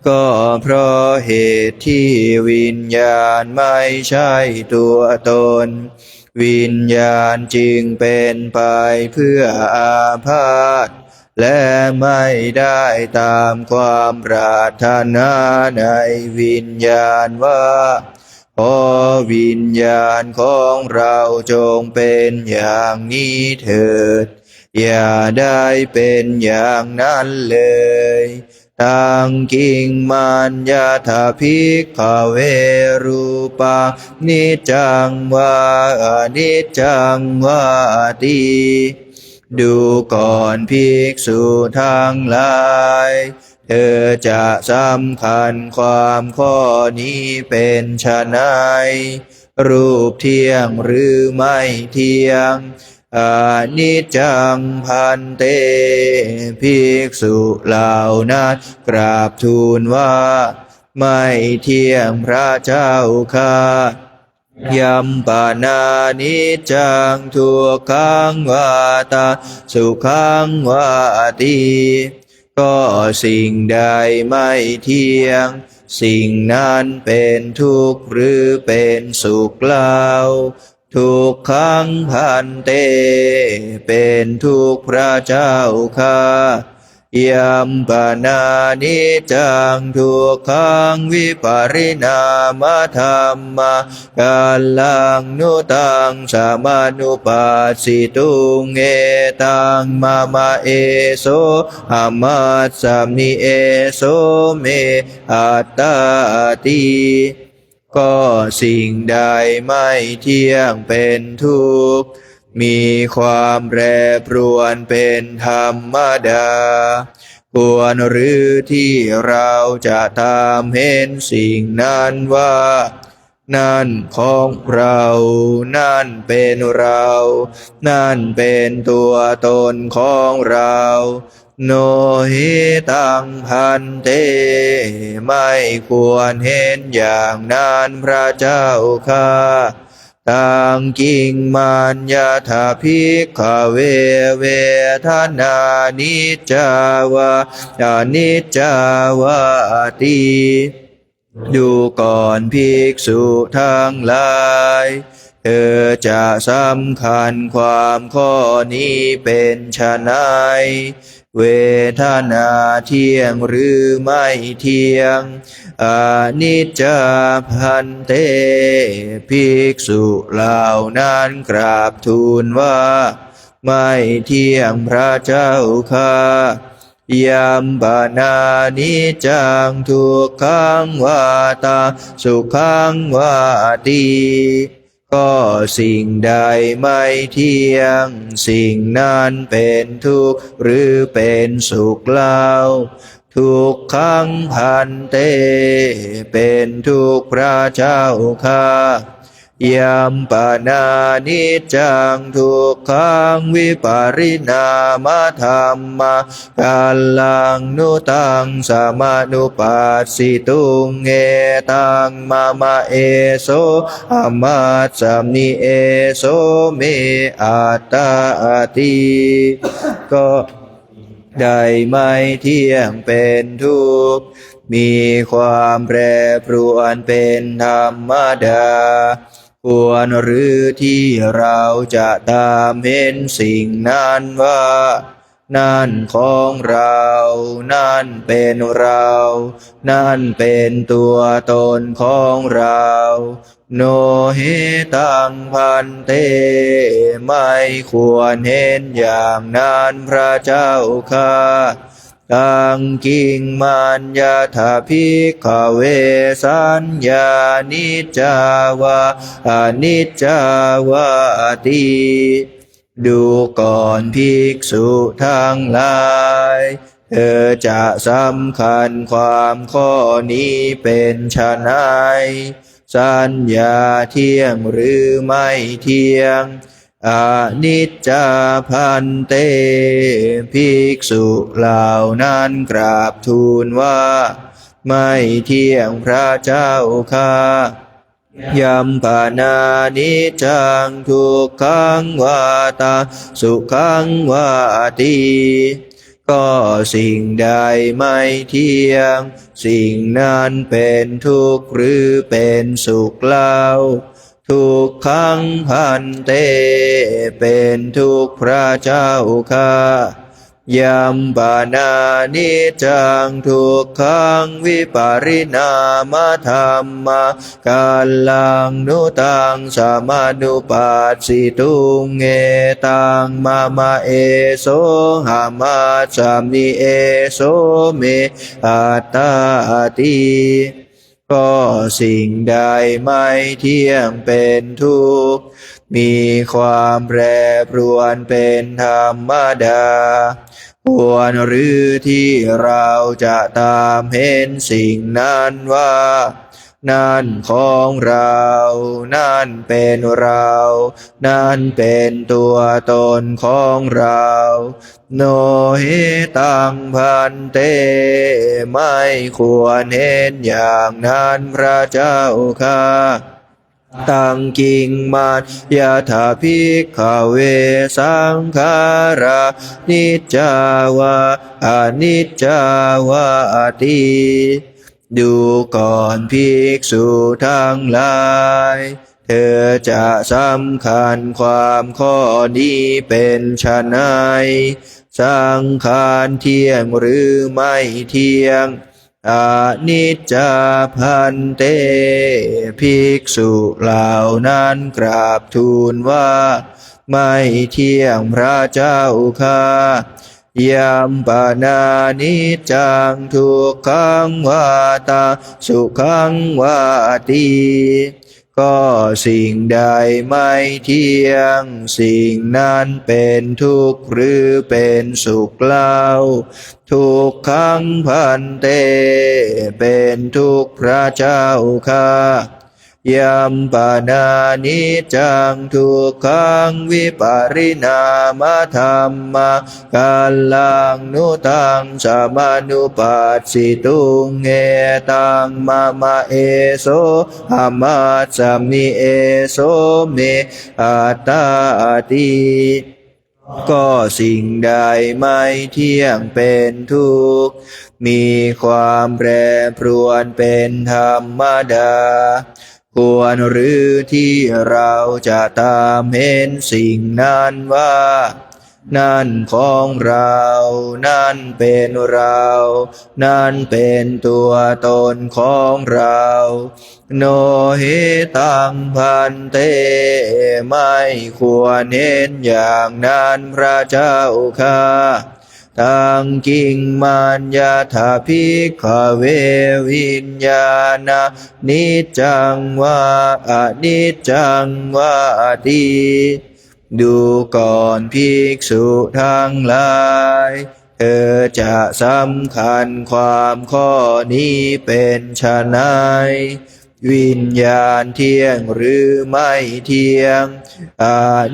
ก็เพราะเหตุที่วิญญาณไม่ใช่ตัวตนวิญญาณจึงเป็นไปเพื่ออาพาธและไม่ได้ตามความปรารถนาในวิญญาณว่าขอวิญญาณของเราจงเป็นอย่างนี้เถิดอย่าได้เป็นอย่างนั้นเลย ตังกิงมัญญาถาภิกขเวรูปังนิจจังวาอนิจจังวาติดูก่อนภิกษุทั้งหลายเธอจะสำคัญความข้อนี้เป็นไฉนรูปเที่ยงหรือไม่เที่ยงอนิจจังพันเตภิกษุเหล่านั้นกราบทูลว่าไม่เที่ยงพระเจ้าข้ายัมปานานิจจังทุกขังวาตาสุขังวาติก็สิ่งใดไม่เที่ยงสิ่งนั้นเป็นทุกข์หรือเป็นสุขเล่าทุกขังพันเตเป็นทุกข์พระเจ้าข้ายัมปนานิจจังทุกขังวิปริณามธรรมกาลังนุตังสามานุปัสสิตุงเอตังมามาเอโสอามัสสมิเอโสเมอัตตาติก็สิ่งใดไม่เที่ยงเป็นทุกข์มีความแปรปรวนเป็นธรรมดาควรหรือที่เราจะตามเห็นสิ่งนั้นว่านั่นของเรานั่นเป็นเรานั่นเป็นตัวตนของเราโนหิตังพันเตไม่ควรเห็นอย่างนั้นพระเจ้าข้าตังกิงมัญญาถาภิกขเวเวทนานิจจาวาอนิจจาวาติดูก่อนภิกษุทั้งหลายเธอจะสำคัญความข้อนี้เป็นไฉนเวทนาเที่ยงหรือไม่เที่ยงอนิจจพันเตภิกษุเหล่านั้นกราบทูลว่าไม่เที่ยงพระเจ้าข้ายัมปนานิจจังทุกขังวาตาสุขังวาติก็สิ่งใดไม่เที่ยงสิ่งนั้นเป็นทุกข์หรือเป็นสุขเล่าทุกขังพันเตเป็นทุกข์พระเจ้าข้ายัมปนานิจจังทุกขังวิปริณามธรรมกาลังนุตังสามานุปัสสิตุงเอตังมามาเอโสอามัสสมิเอโสเมอัตตาติก็ได้ไม่เที่ยงเป็นทุกข์มีความแปรปรวนเป็นธรรมดาควรหรือที่เราจะตามเห็นสิ่งนั้นว่านั่นของเรานั่นเป็นเรานั่นเป็นตัวตนของเราโนหิตังพันเตไม่ควรเห็นอย่างนั้นพระเจ้าข้าตังกิงมัญญาถาภิกขเวสัญญานิจจาวาอนิจจาวาติดูก่อนภิกษุทั้งหลายเธอจะสำคัญความข้อนี้เป็นไฉนสัญญาเที่ยงหรือไม่เที่ยงอนิจจพันเตภิกษุเหล่านั้นกราบทูลว่าไม่เที่ยงพระเจ้าข้ายัมปนานิจจังทุกขังวาตาสุขังวาติก็สิ่งใดไม่เที่ยงสิ่งนั้นเป็นทุกข์หรือเป็นสุขเล่าทุกขังพันเตเป็นทุกข์พระเจ้าข้า ยัมปานานิจังทุกขังวิปาริณามธรรมกาลังนุตังสมานุปัสสิตุงเอตังมาเอโสหามาสามิเอโสเมอัตตาติก็สิ่งใดไม่เที่ยงเป็นทุกข์มีความแปรปรวนเป็นธรรมดาควรหรือที่เราจะตามเห็นสิ่งนั้นว่านั่นของเรานั่นเป็นเรานั่นเป็นตัวตนของเราโนหิตังพันเตไม่ควรเห็นอย่างนั้นพระเจ้าข้าตังกิงมัจยะถาภิกขเวสังขารานิจจาวาอนิจจาวาติดูก่อนภิกษุทั้งหลายเธอจะสำคัญความข้อนี้เป็นไฉนสังขารเที่ยงหรือไม่เที่ยงอนิจจาพันเตภิกษุเหล่านั้นกราบทูลว่าไม่เที่ยงพระเจ้าข้ายัมปานานิจังทุกขังวาตาสุขังวาติก็สิ่งใดไม่เที่ยงสิ่งนั้นเป็นทุกข์หรือเป็นสุขเล่าทุกขังพันเตเป็นทุกข์พระเจ้าข้ายัมปานานิจังทุกขังวิปาริณามธรรมกาลังนุตังสมานุปัสสิตุงเอตังมาเอโสหามาสามิเอโสเมอัตตาติก็สิ่งใดไม่เที่ยงเป็นทุกข์มีความแปรปรวนเป็นธรรมดาควรหรือที่เราจะตามเห็นสิ่งนั้นว่านั่นของเรานั่นเป็นเรานั่นเป็นตัวตนของเราโนหิตังพันเตไม่ควรเห็นอย่างนั้นพระเจ้าข้าตังกิงมัญญาถาภิกขเววิญญาณนิจจังวาอนิจจังวาติดูก่อนภิกษุทั้งหลายเธอจะสำคัญความข้อนี้เป็นไฉนวิญญาณเที่ยงหรือไม่เที่ยงอ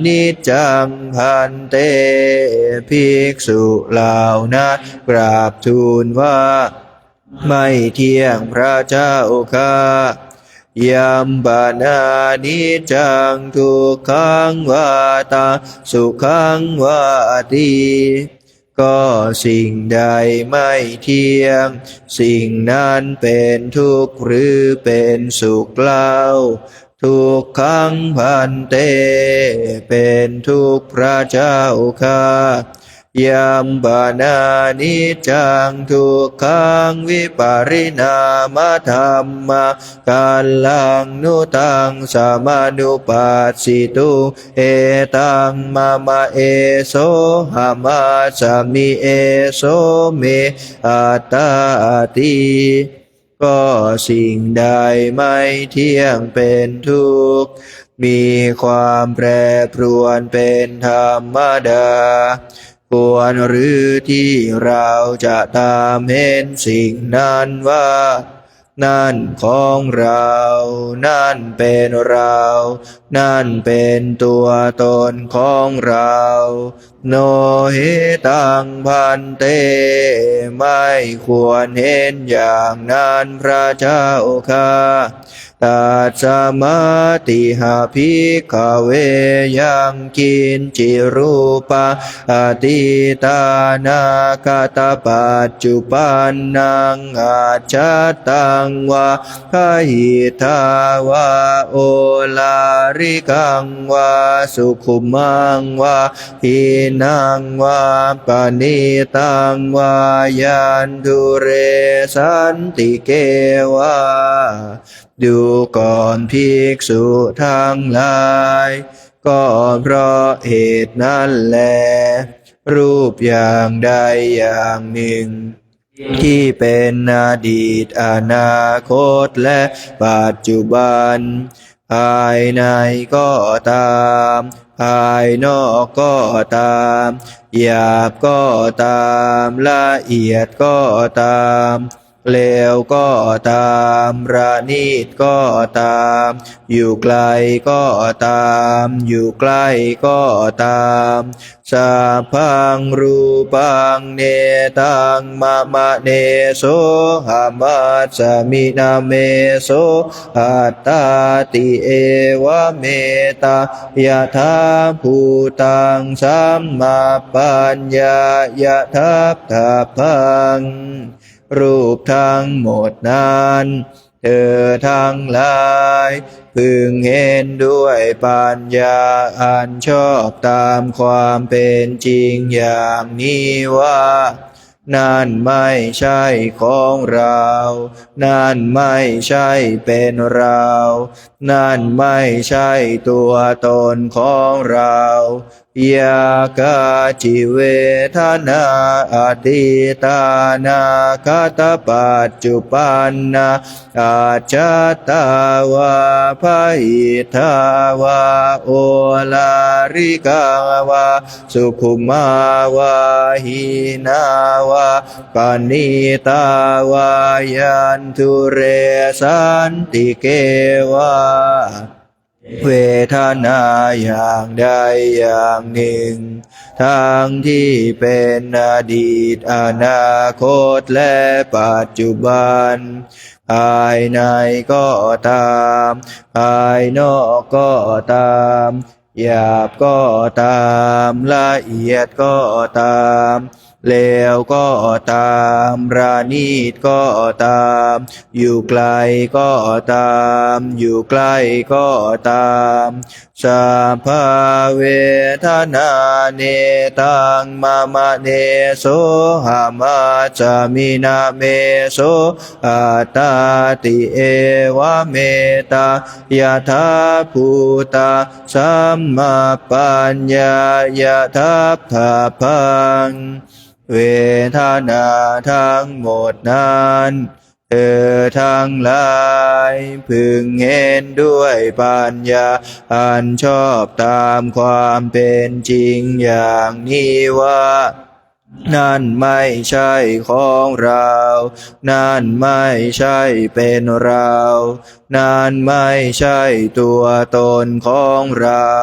นิจจังพันเตภิกษุเหล่านั้นกราบทูลว่าไม่เที่ยงพระเจ้าข้ายัมปานานิจังทุกขังวาตาสุขังวาติก็สิ่งใดไม่เที่ยงสิ่งนั้นเป็นทุกข์หรือเป็นสุขเล่าทุกขังพันเตเป็นทุกข์พระเจ้าข้ายัมปานานิจังทุกขังวิปาริณามธรรมกาลังนุตังสมานุปัสสิตุเอตังมาเอโสหามาสามิเอโสเมอัตตาติก็สิ่งใดไม่เที่ยงเป็นทุกข์มีความแปรปรวนเป็นธรรมดาควรหรือที่เราจะตามเห็นสิ่งนั้นว่านั่นของเรานั่นเป็นเรานั่นเป็นตัวตนของเราโนหิตังพันเตไม่ควรเห็นอย่างนั้นพระเจ้าข้า ตัสสมาติหาภิกขเวยังกินจิรูปะอติตานาคตปัจจุปันนังอาจจตังวะพหิทาวะโอลาริกังวะสุขุมังวะหินังวะปณิตังวะยันตุเรสันติเกวะดูก่อนภิกษุทั้งหลายก็เพราะเหตุนั้นแลรูปอย่างใดอย่างหนึ่งที่เป็นอดีตอนาคตและปัจจุบันภายในก็ตามภายนอกก็ตามหยาบก็ตามละเอียดก็ตามเลวก็ตามประณีตก็ตามอยู่ไกลก็ตามอยู่ใกล้ก็ตามสัพพังรูปังเนตังมะมะเนโสหามัสสมินาเมโสอัตตาติเอวะเมตายะถาภูตังสัมมาปัญญายะทัพทัพพังรูปทั้งหมดนั้นเธอทั้งหลายพึงเห็นด้วยปัญญาอันชอบตามความเป็นจริงอย่างนี้ว่านั่นไม่ใช่ของเรานั่นไม่ใช่เป็นเรานั่นไม่ใช่ตัวตนของเรายากาจิเวทนาอดีตานาคตปัจจุปันนาอาจจตาวาภหิทาวาโอลาริกาวาสุขุมาวาหินาวาปณิตาวายันตุเรสันติเกวาเวทนาอย่างใดอย่างหนึ่งทั้งที่เป็นอดีตอนาคตและปัจจุบันภายในก็ตามภายนอกก็ตามหยาบก็ตามละเอียดก็ตามเลวก็ตามประณีตก็ตามอยู่ไกลก็ตามอยู่ใกล้ก็ตามสัพพะเวทนาเนตังมะมะเนโสหามัสสมินาเมโสอัตตาติเอวะเมตายะถาภูตาสัมมาปัญญายะทัพทัพพังเวทนาทั้งหมดนั้นเธอทั้งหลายพึงเห็นด้วยปัญญาอันชอบตามความเป็นจริงอย่างนี้ว่านั่นไม่ใช่ของเรานั่นไม่ใช่เป็นเรานั่นไม่ใช่ตัวตนของเรา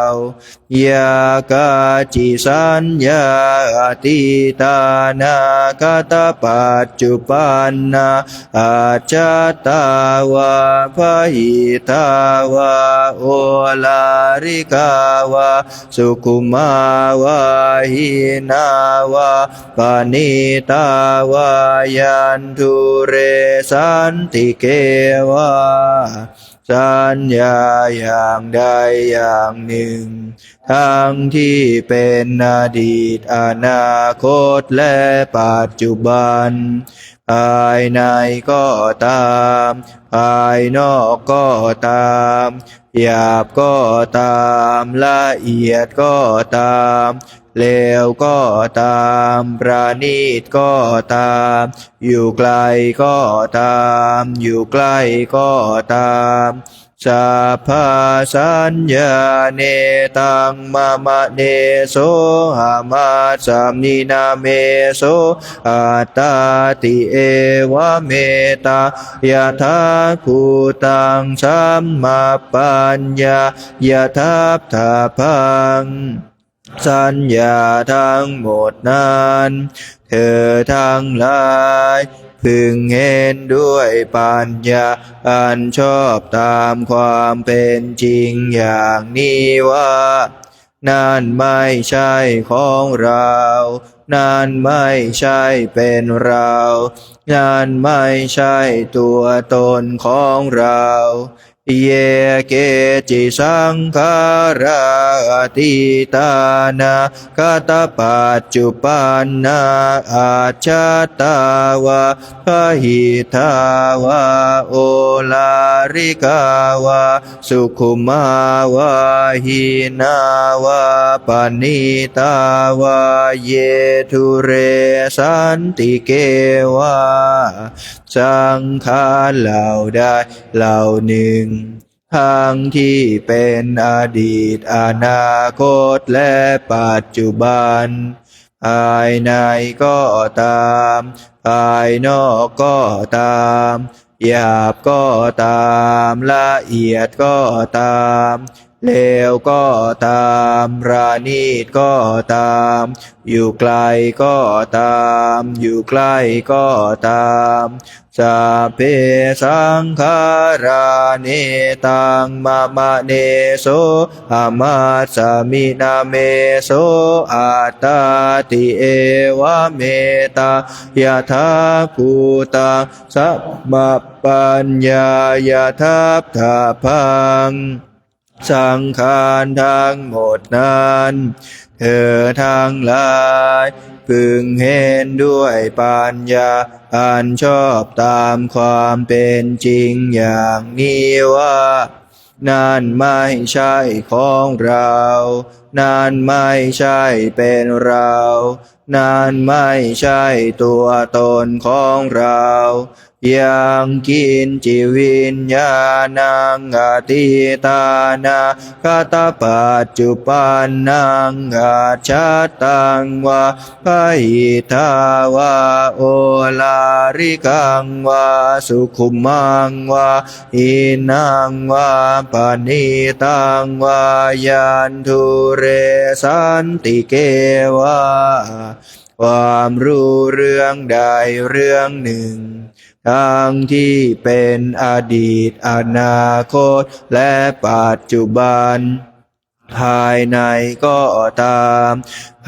ยากาจิสัญญาอติตานาคตปัจจุปันนาอาจจตาวาภหิทาวาโอลาริกาวาสุขุมาวาหินาวาปณิตาวายันตุเรสันติเกวาสัญญาอย่างใดอย่างหนึ่งทั้งที่เป็นอดีตอนาคตและปัจจุบันภายในก็ตามภายนอกก็ตามหยาบก็ตามละเอียดก็ตามเลวก็ตามประณีตก็ตามอยู่ไกลก็ตามอยู่ใกล้ก็ตามสัพพสัญญาเนตังมะมะเนโสหามัสสมินาเมโสอัตตาติเอวะเมตายะถาภูตังสัมมาปัญญายะทัพทัพพัง สัญญาทั้งหมดนั้นเธอทั้งหลายพึงเห็นด้วยปัญญาอันชอบตามความเป็นจริงอย่างนี้ว่านั่นไม่ใช่ของเรานั่นไม่ใช่เป็นเรานั่นไม่ใช่ตัวตนของเราเยเกจิสังขาราติตานาคตปัจจุปันนาอาชาตาวะพหิทาวะโอลาริกาวะสุขุมาวะหินาวะปณิตาวะเยทุเรสันติเกวะสังขารเหล่าใดเหล่าหนึ่งทั้งที่เป็นอดีตอนาคตและปัจจุบันภายในก็ตามภายนอกก็ตามหยาบก็ตามละเอียดก็ตามเลวก็ตามประณีตก็ตามอยู่ไกลก็ตามอยู่ใกล้ก็ตามสัพเพสังขารานิตังมะมะเนโสอามาสสมินาเมโสอัตตาติเอวะเมตายะถาภูตังสัพพปัญญายะทัพถาพังสังขารทั้งหมดนั้นเธอทั้งหลายพึงเห็นด้วยปัญญาอันชอบตามความเป็นจริงอย่างนี้ว่านั่นไม่ใช่ของเรานั่นไม่ใช่เป็นเรานั่นไม่ใช่ตัวตนของเรายังกินจิวิญญาณังอติตานาคตปัจจุปันนังอาชาตังวะพหิทาวะโอลาริกังวะสุขุมังวะอินังวะปณิตังวะยันทุเรสันติเกวะความรู้เรื่องใดเรื่องหนึ่งทั้งที่เป็นอดีตอนาคตและปัจจุบันภายในก็ตาม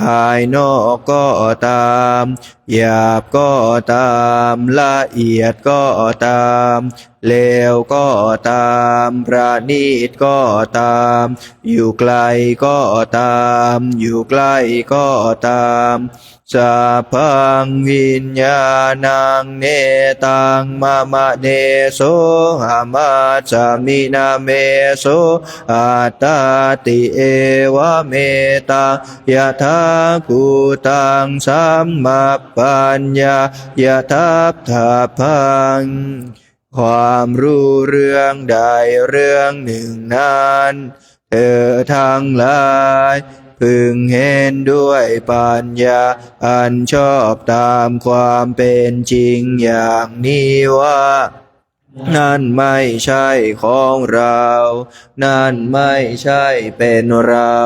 ภายนอกก็ตามหยาบก็ตามละเอียดก็ตามเลวก็ตามประณีตก็ตามอยู่ไกลก็ตามอยู่ใกล้ก็ตามสัพพังวิญญาณังเนตังมะมะเนโสอามาสสมินาเมโสอัตตาติเอวะเมตายะถาภูตังสัมมาปัญญายะทัพถาพังความรู้เรื่องใดเรื่องหนึ่งนั้นเธอทั้งหลายพึงเห็นด้วยปัญญาอันชอบตามความเป็นจริงอย่างนี้ว่านั่นไม่ใช่ของเรานั่นไม่ใช่เป็นเรา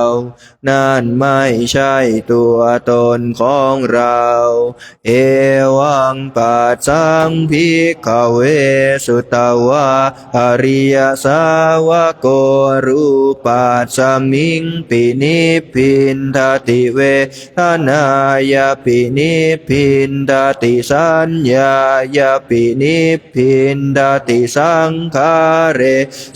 นั่นไม่ใช่ตัวตนของเราเอวังปัสสังภิกขเวสุตวะอริยสาวโกรูปัสสมิงปินิพพินทติเวทนายปินิพพินทติสัญญายปินิพพินทติสังขาเร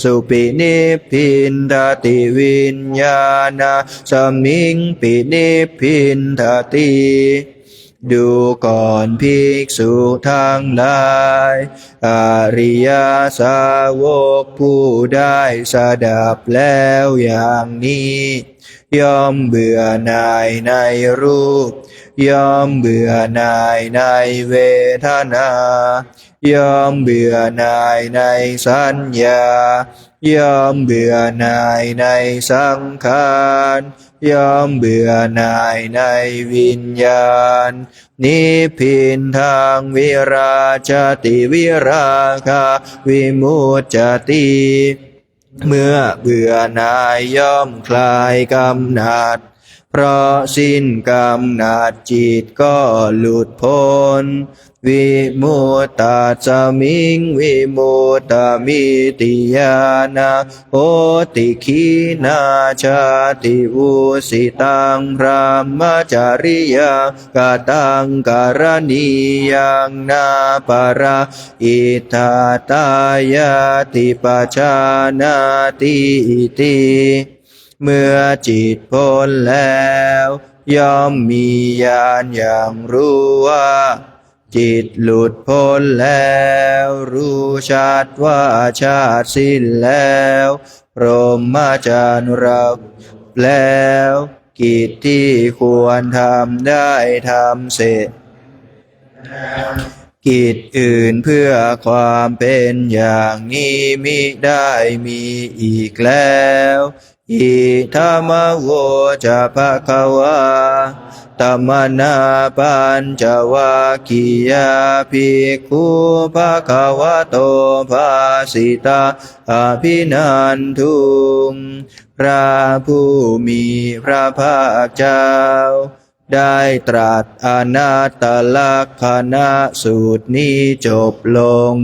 สุปินิพพินทติวิญญาณสมิงปินิพพินทติดูก่อนภิกษุทั้งหลายอริยสาวกผู้ได้สดับแล้วอย่างนี้ย่อมเบื่อหน่ายในรูปย่อมเบื่อหน่ายในเวทนาย่อมเบื่อหน่ายในสัญญาย่อมเบื่อหน่ายในสังขารย่อมเบื่อหน่ายในวิญญาณนิพพินทางวิราชติวิราคะวิมุตจติเมื่อเบื่อหน่ายย่อมคลายกำหนัดพ เพราะสิ้นกำหนัดจิตก็หลุดพ้นวิมุตตาสมิงวิมุตตามิติญาณโหติขีนาชาติอุสิตังพรหมจาริยากตังการณียังนาปราอิทธาตายาติปัจจานาติติเมื่อจิตพ้นแล้วย่อมมีญาณอย่างรู้ว่าจิตหลุดพ้นแล้วรู้ชัดว่าชาติสิ้นแล้วพรหมจรรย์รับแล้วกิจที่ควรทำได้ทำเสร็จกิจอื่นเพื่อความเป็นอย่างนี้มิได้มีอีกแล้วอิธัมมโวจะภควาตัมมนาปัญจวัคคียาภิกขุภควโตภาสิตาอภินันทุงพระผู้มีพระภาคเจ้าได้ตรัสอนัตตลักขณสูตรนี้จบลง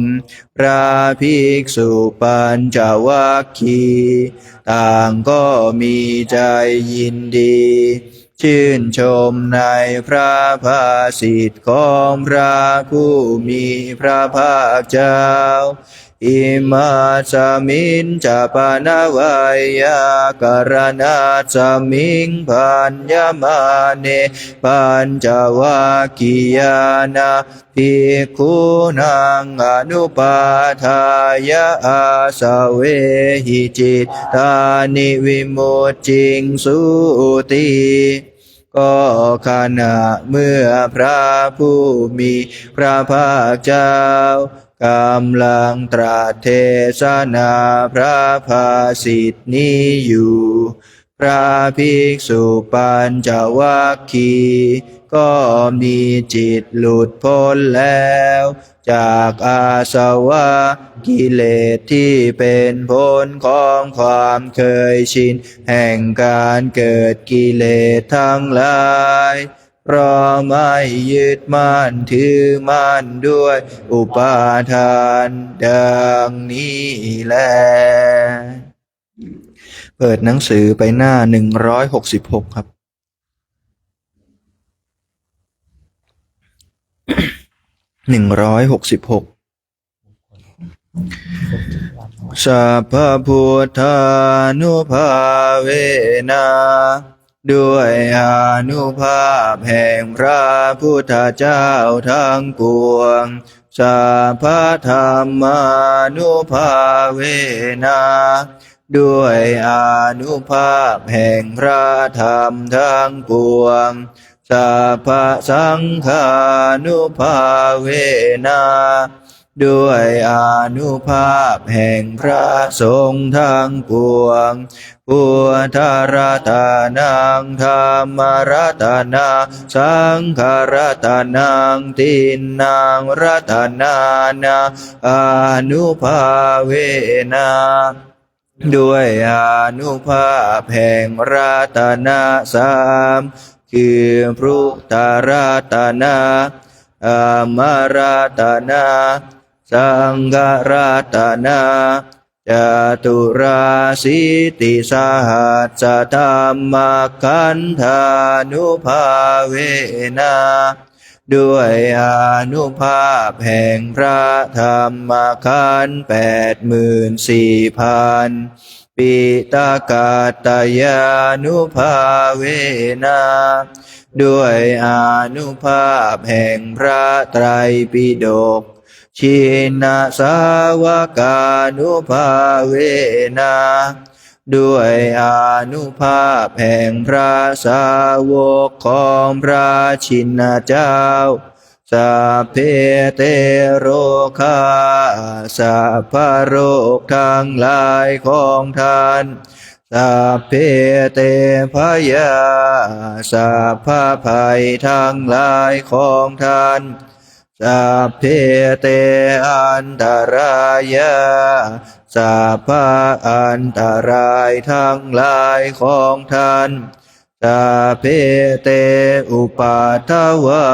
พระภิกษุปัญจวัคคีย์ต่างก็มีใจยินดีชื่นชมในพระภาสิทธิ์ของพระผู้มีพระภาคเจ้าอิมาสมินจะปานวัยยากรณาสมิงปัญญมาเนปัญจวัคคียานาภิกขุนังอนุปาทายาอาสเวหิจิตตานิวิมุตติงสุติก็ขณะเมื่อพระผู้มีพระภาคเจ้ากำลังตรัสเทศนาพระภาสิทธินี้อยู่พระภิกษุปัญจวัคคีย์ก็มีจิตหลุดพ้นแล้วจากอาสวะกิเลสที่เป็นผลของความเคยชินแห่งการเกิดกิเลสทั้งหลายเพราะไม่ยึดมั่นถือมั่นด้วยอุปาทานดังนี้แลเปิดหนังสือไปหน้า166ครับ166สัพพพุทธานุภาเวนะด้วยอานุภาพแห่งพระพุทธเจ้าทั้งปวงสัพพธรรมานุภาเวนะด้วยอานุภาพแห่งพระธรรมทั้งปวงสัพพสังฆานุภาเวนะด้วยอานุภาพแห่งพระสงฆ์ทั้งปวงพุทธรัตนังธรรมรัตนาสังฆรัตนังตินนางรัตนานาอานุภาเวนะด้วยอานุภาพแห่งรัตนะสามคือพรุทธรัตนะอมรัตนะสังฆรัตนะจตุราสิติสหัสสะธรรมขันธานุภาเวนะด้วยอานุภาพแห่งพระธรรมขันธ์84,000ปิตกาตยานุภาเวนะด้วยอานุภาพแห่งพระไตรปิฎกชินสาวกานุภาเวนะด้วยอานุภาพแห่งพระสาวกของพระชินเจ้าสัพเพเตโรคาสัพพโรคทั้งหลายของท่านสัพเพเตพยาสัพพภัยทั้งหลายของท่านสัพเพเตอันตรายาสัพพะอันตรายทั้งหลายของท่าน สัพเพเตอุปัฏฐวา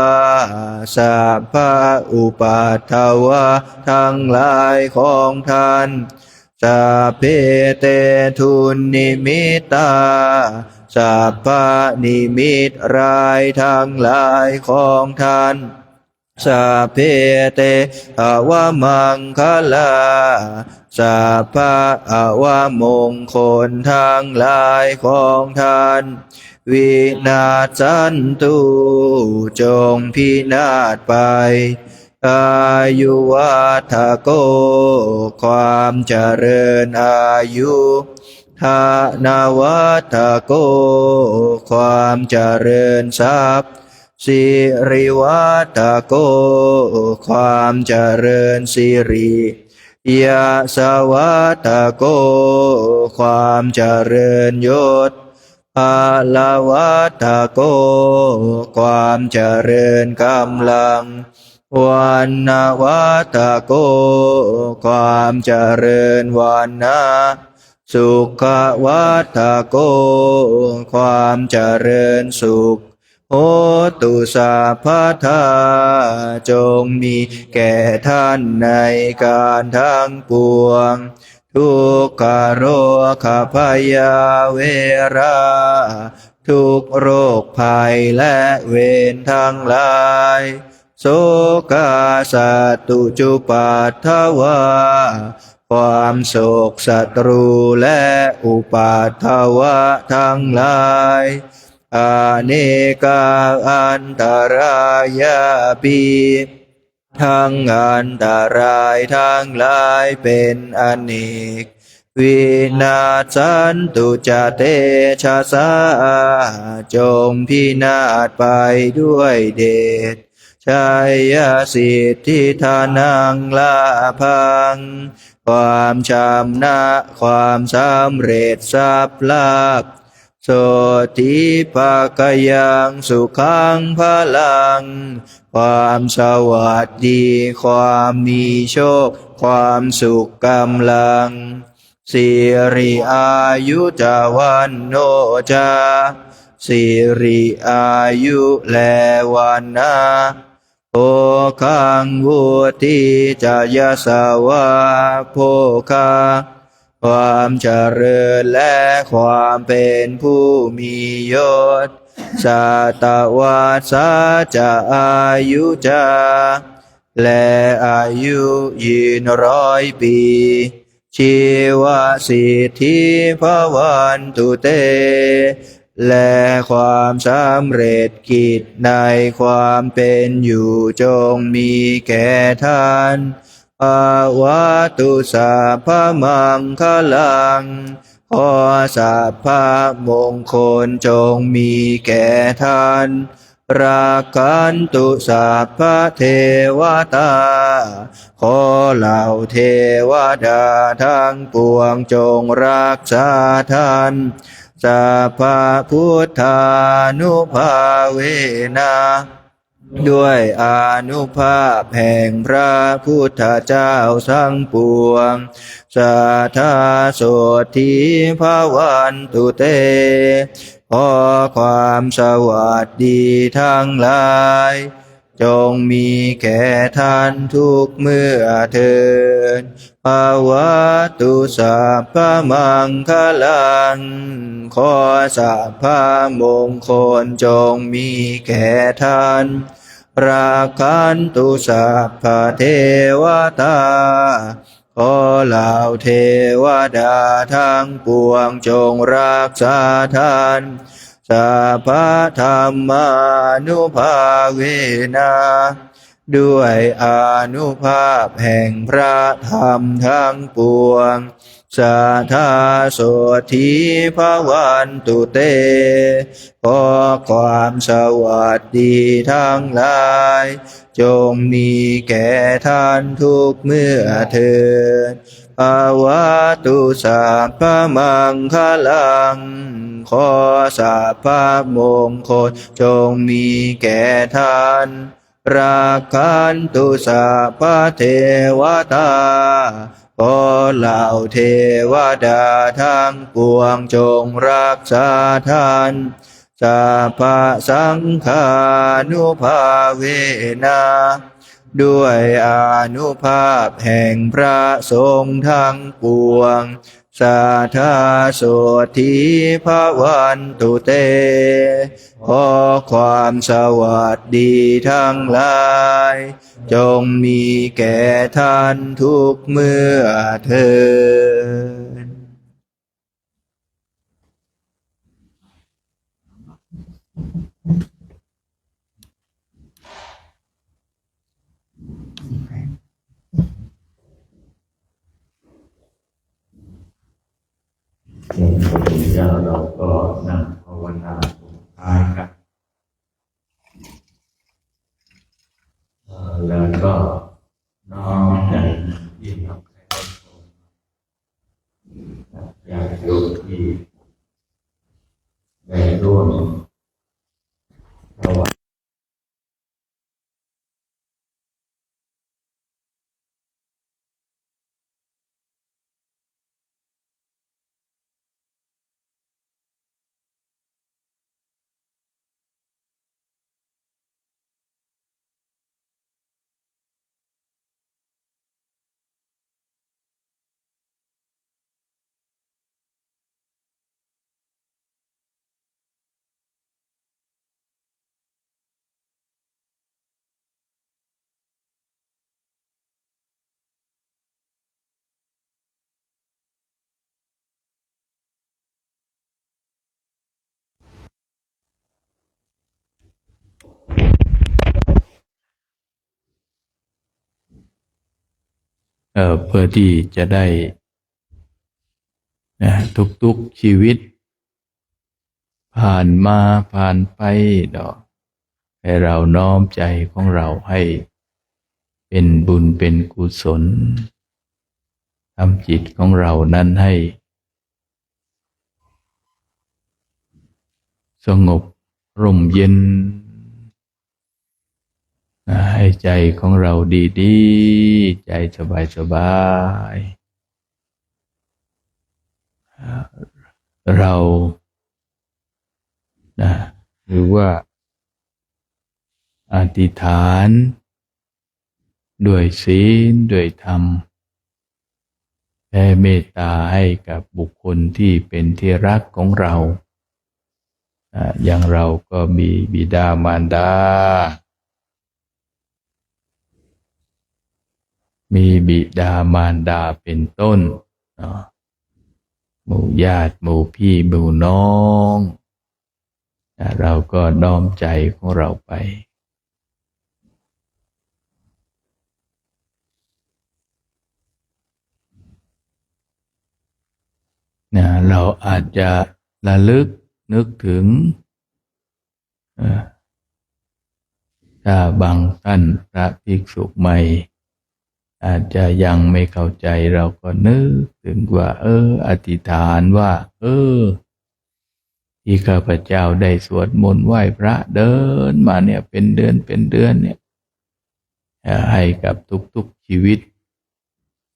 สัพพะอุปัฏฐวาทั้งหลายของท่านสัพเพเตทุนนิมิตาสัพพะนิมิตรายทั้งหลายของท่านสัพเพเตอวมังคลาสัพพะอวมงคลทั้งหลายของท่านวินาศสันตุจงพินาศไปอายุวัฏโกความเจริญอายุธนวัฏโกความเจริญทรัพย์สิริวัฏโกความเจริญสิริยะสวัฏโกความเจริญยศภาลวัฏโกความเจริญกำลังวันนาวัฏโกความเจริญวันนะสุขวัฏโกความเจริญสุขโหตุสัพพทาจงมีแก่ท่านในการทั้งปวงทุกขโรคพยาเวราทุกโรคภัยและเวรทั้งหลายโสกาสัตตุจุปัฏฐวาความโศกศัตรูและอุปัฏฐวะทั้งหลายอเนกาอันตรายาปิทั้งอันตรายทั้งหลายเป็นอเนกวินาศสันตุจเตชะสาจงพินาศไปด้วยเดชชัยสิทธิธานังลาภังความชำนะความสำเร็จทรัพย์ลาภโสติภคยังสุขังพลังความสวัสดีความมีโชคความสุขกำลังสิริอายุจาวันโนจาสิริอายุและวันนะโภคังวุติจายสาวะโภคาความเจริญและความเป็นผู้มียศสัตวัสสะจะอายุจาและอายุยืน100 ปีชีวสิทธิภวันตุเตและความสำเร็จกิจในความเป็นอยู่จงมีแก่ท่านภาวะตุสัพพมังคลังขอสัพพมงคลจงมีแก่ท่านราคันตุสัพพเทวตาขอเหล่าเทวดาทั้งปวงจงรักษาท่านสัพพพุทธานุภาเวนะด้วยอานุภาพแห่งพระพุทธเจ้าทั้งปวงสัทธาโสธิภวันตุเตขอความสวัสดีทั้งหลายจงมีแก่ท่านทุกเมื่อเถิดภาวะตุสัพพมังคลังขอสัพพมงคลจงมีแก่ท่านราคันตุสัพพเทวตาขอเหล่าเทวดาทั้งปวงจงรักษาท่านสัพพธรรมานุภาเวนะด้วยอานุภาพแห่งพระธรรมทั้งปวงสัทธาโสธิภวันตุเตขอความสวัสดีทั้งหลายจงมีแก่ท่านทุกเมื่อเถิดภาวะตุสัพพมังคลังขอสัพพมงคลจงมีแก่ท่านราคันตุสัพพเทวตาขอเหล่าเทวดาทั้งปวงจงรักษาท่าน สัพพสังฆานุภาเวนะด้วยอานุภาพแห่งพระสงฆ์ทั้งปวงสัทธาโสธีภวันตุเตขอความสวัสดีทั้งหลายจงมีแก่ท่านทุกเมื่อเทินพระพุทธเจ้าเราก็นั่งภาวนาทายกันแล้วก็น้อมใจที่เราใช้ต้นโพอยากดูที่ได้ร่วมภาวนาเพื่อที่จะได้นะทุกๆชีวิตผ่านมาผ่านไปเนาะให้เราน้อมใจของเราให้เป็นบุญเป็นกุศลทำจิตของเรานั้นให้สงบร่มเย็นให้ใจของเราดีๆใจสบายๆเรานะหรือว่าอธิษฐานด้วยศีลด้วยธรรมแผ่เมตตาให้กับบุคคลที่เป็นที่รักของเราอย่างเราก็มีบิดามารดามีบิดามารดาเป็นต้นหมู่ญาติหมู่พี่หมู่น้องเราก็น้อมใจของเราไปเราอาจจะระลึกนึกถึงถ้าบางท่านพระภิกษุใหม่อาจจะยังไม่เข้าใจเราก็นึกถึงว่าอธิษฐานว่าที่ข้าพเจ้าได้สวดมนต์ไหว้พระเดินมาเนี่ยเป็นเดือนเนี่ยให้กับทุกๆชีวิต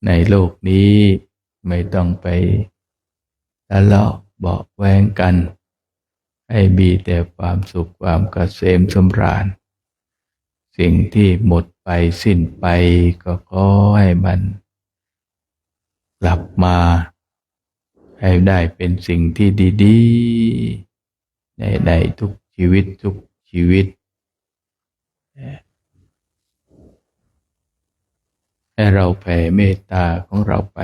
ในโลกนี้ไม่ต้องไปทะเลาะเบาะแว้งกันให้มีแต่ความสุขความเกษมสำราญสิ่งที่หมดไปสิ้นไปก็ขอให้มันกลับมาให้ได้เป็นสิ่งที่ดีๆในทุกชีวิตทุกชีวิตให้เราแผ่เมตตาของเราไป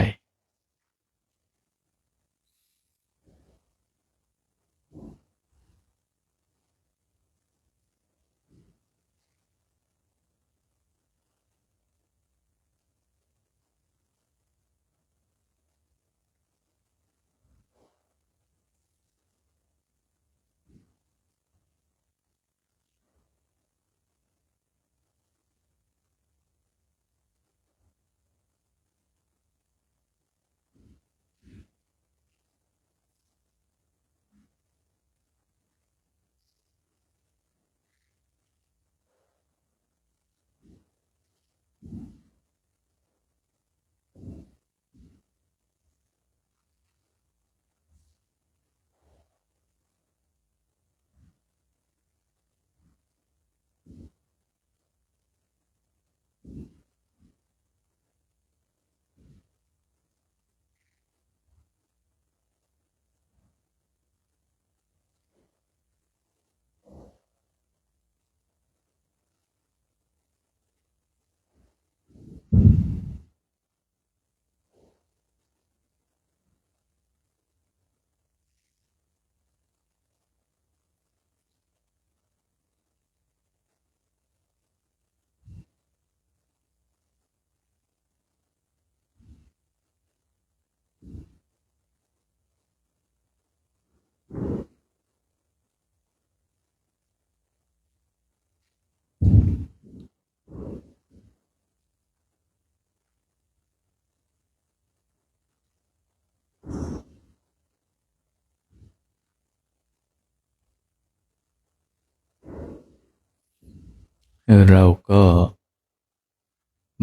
เราก็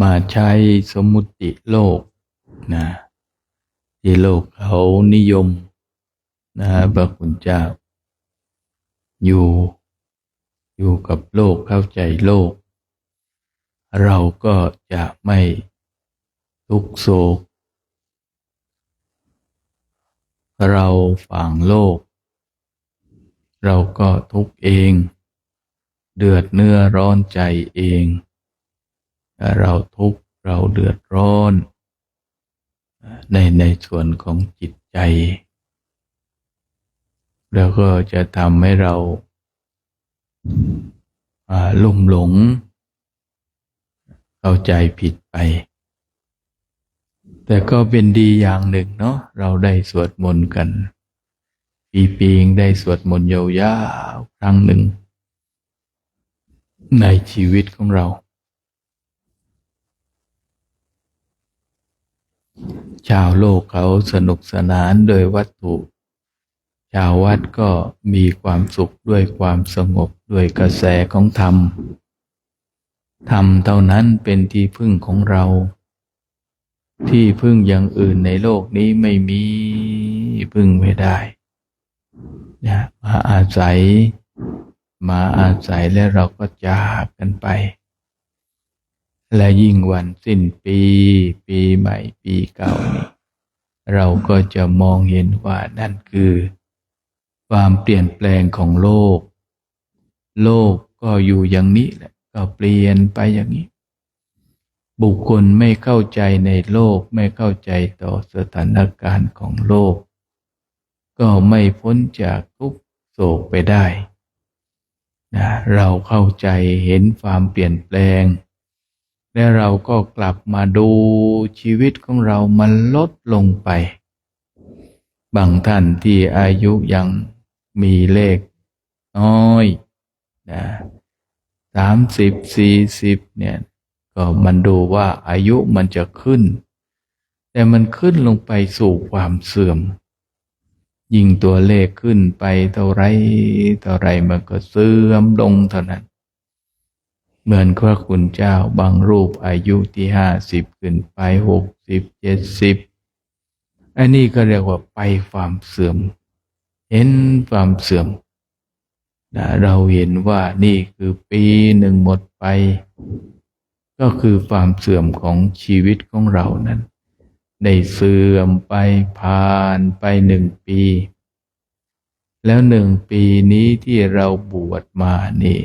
มาใช้สมมุติโลกนะที่โลกเขานิยมนะพระคุณเจ้าอยู่กับโลกเข้าใจโลกเราก็จะไม่ทุกโศกเราฝ่างโลกเราก็ทุกข์เองเดือดเนื้อร้อนใจเองเราทุกข์เราเดือดร้อนในส่วนของจิตใจแล้วก็จะทำให้เราลุ่มหลงเข้าใจผิดไปแต่ก็เป็นดีอย่างหนึ่งเนาะเราได้สวดมนต์กันปีๆได้สวดมนต์ยาวๆครั้งหนึ่งในชีวิตของเราชาวโลกเขาสนุกสนานโดยวัตถุชาววัดก็มีความสุขด้วยความสงบด้วยกระแสของธรรมเท่านั้นเป็นที่พึ่งของเราที่พึ่งอย่างอื่นในโลกนี้ไม่มีพึ่งไม่ได้มาอาศัยแล้วเราก็จากกันไปและยิ่งวันสิ้นปีใหม่ปีเก่านี้เราก็จะมองเห็นว่านั่นคือความเปลี่ยนแปลงของโลกก็อยู่อย่างนี้แหละก็เปลี่ยนไปอย่างนี้บุคคลไม่เข้าใจในโลกไม่เข้าใจต่อสถานการณ์ของโลกก็ไม่พ้นจากทุกโศกไปได้นะเราเข้าใจเห็นความเปลี่ยนแปลงและเราก็กลับมาดูชีวิตของเรามันลดลงไปบางท่านที่อายุยังมีเลขน้อยนะ30 40เนี่ยก็มันดูว่าอายุมันจะขึ้นแต่มันขึ้นลงไปสู่ความเสื่อมยิ่งตัวเลขขึ้นไปเท่าไรมันก็เสื่อมลงเท่านั้นเหมือนพระคุณเจ้าบางรูปอายุที่50ขึ้นไป60 70อันนี้ก็เรียกว่าไปความเสื่อมเห็นความเสื่อมเราเห็นว่านี่คือปีหนึ่งหมดไปก็คือความเสื่อมของชีวิตของเรานั้นได้เสื่อมไปผ่านไป1 ปีแล้ว1 ปีนี้ที่เราบวชมานี่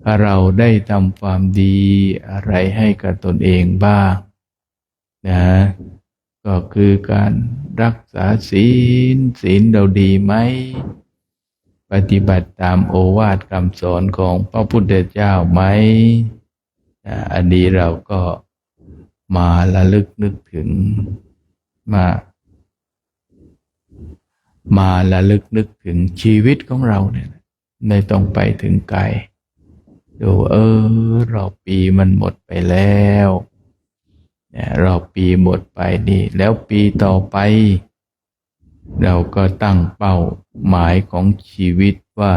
ถ้าเราได้ทำความดีอะไรให้กับตนเองบ้างนะก็คือการรักษาศีลเราดีไหมปฏิบัติตามโอวาทคำสอนของพระพุทธเจ้าไหมอันนี้เราก็มาระลึกนึกถึงมาระลึกนึกถึงชีวิตของเราเนี่ยไม่ต้องไปถึงไกลดูรอบปีมันหมดไปแล้วรอบปีหมดไปนี่แล้วปีต่อไปเราก็ตั้งเป้าหมายของชีวิตว่า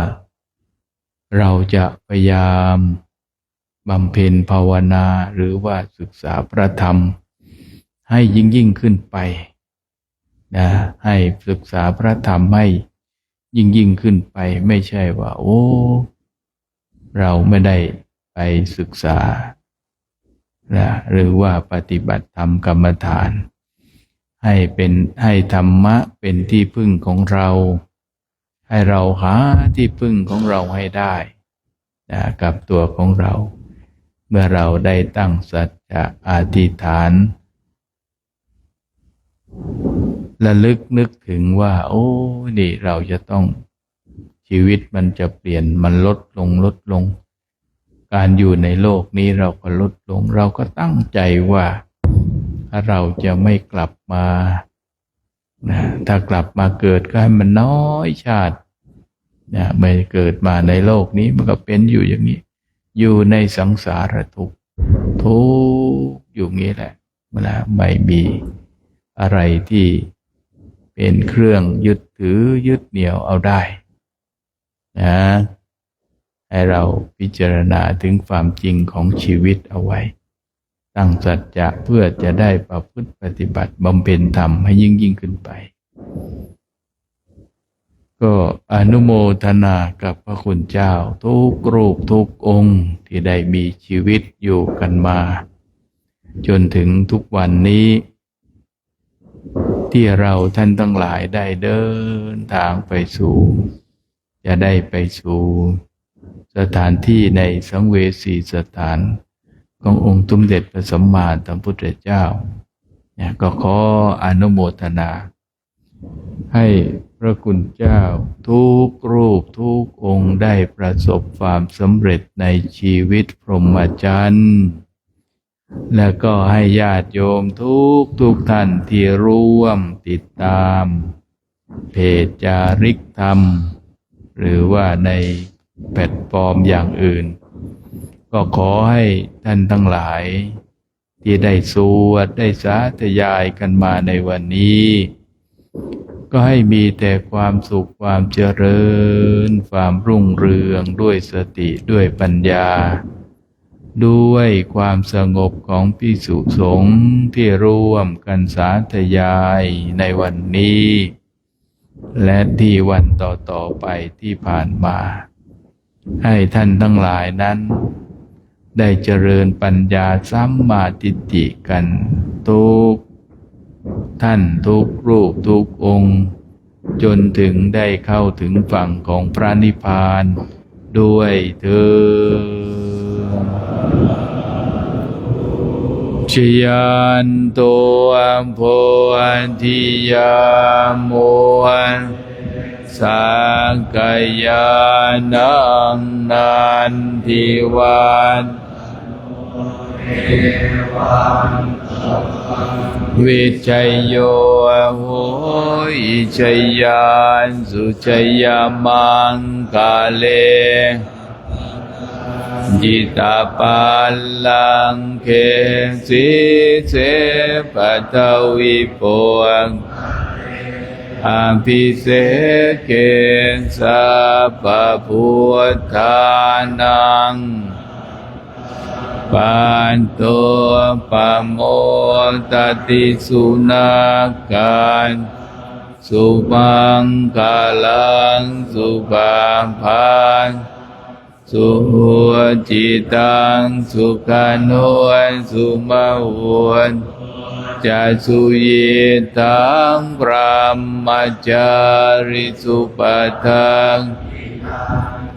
เราจะพยายามบำเพ็ญภาวนาหรือว่าศึกษาพระธรรมให้ยิ่งขึ้นไปนะให้ศึกษาพระธรรมให้ยิ่งขึ้นไปไม่ใช่ว่าเราไม่ได้ไปศึกษานะหรือว่าปฏิบัติธรรมกรรมฐานให้ธรรมะเป็นที่พึ่งของเราให้เราหาที่พึ่งของเราให้ได้นะกับตัวของเราเมื่อเราได้ตั้งสัจจะอธิษฐานระลึกนึกถึงว่านี่เราจะต้องชีวิตมันจะเปลี่ยนมันลดลงการอยู่ในโลกนี้เราก็ลดลงเราก็ตั้งใจว่าถ้าเราจะไม่กลับมานะถ้ากลับมาเกิดก็ให้มันน้อยชาตินะไม่เกิดมาในโลกนี้มันก็เป็นอยู่อย่างนี้อยู่ในสังสารทุกข์อยู่งี้แหละไม่มีอะไรที่เป็นเครื่องยึดถือยึดเหนี่ยวเอาได้นะ ให้เราพิจารณาถึงความจริงของชีวิตเอาไว้ตั้งสัจจะเพื่อจะได้ประพฤติปฏิบัติบำเพ็ญธรรมให้ยิ่งขึ้นไปก็อนุโมทนากับพระคุณเจ้าทุกรูปทุกองค์ที่ได้มีชีวิตอยู่กันมาจนถึงทุกวันนี้ที่เราท่านทั้งหลายได้เดินทางไปสู่จะได้ไปสู่สถานที่ในสังเวสีสถานขององค์สมเด็จพระสัมมาสัมพุทธเจ้าเนี่ยก็ขออนุโมทนาให้พระคุณเจ้าทุกรูปทุกองค์ได้ประสบความสำเร็จในชีวิตพรหมจรรย์และก็ให้ญาติโยมทุกท่านที่ร่วมติดตามเพจจาริกธรรมหรือว่าในแพลตฟอร์มอย่างอื่นก็ขอให้ท่านทั้งหลายที่ได้สวดได้สาธยายกันมาในวันนี้ก็ให้มีแต่ความสุขความเจริญความรุ่งเรืองด้วยสติด้วยปัญญาด้วยความสงบของภิกษุสงฆ์ที่ร่วมกันสาธยายในวันนี้และที่วันต่อไปที่ผ่านมาให้ท่านทั้งหลายนั้นได้เจริญปัญญาสัมมาทิฏฐิกันทุกท่านทุกรูปทุกองค์จนถึงได้เข้าถึงฝั่งของพระนิพพานด้วยเถิดชยันโตโพธิยามวนสังกายานังนันทิวันวิจัยโยโหอิชยานสุชยามังกาเลจิตาปัลลังเคสิเสปัตวิโปงอภิเสเกสัพพพุทธานังปันโตปโมตติสุนักการสุมังคลังสุภาพันสุจิตังสุขโนสุมาวนจะสุยิตังพระมจาริสุปทัง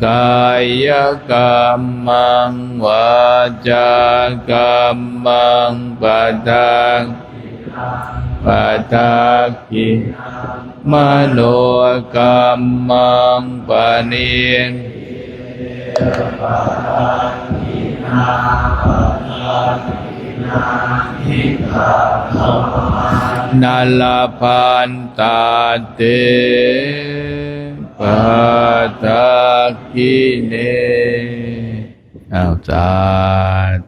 กายกรรมังวาจากรรมังปะทังปะทักขิมโนกรรมังปะเนียนนาลพันตาเตปัตตาคิเนเอาสา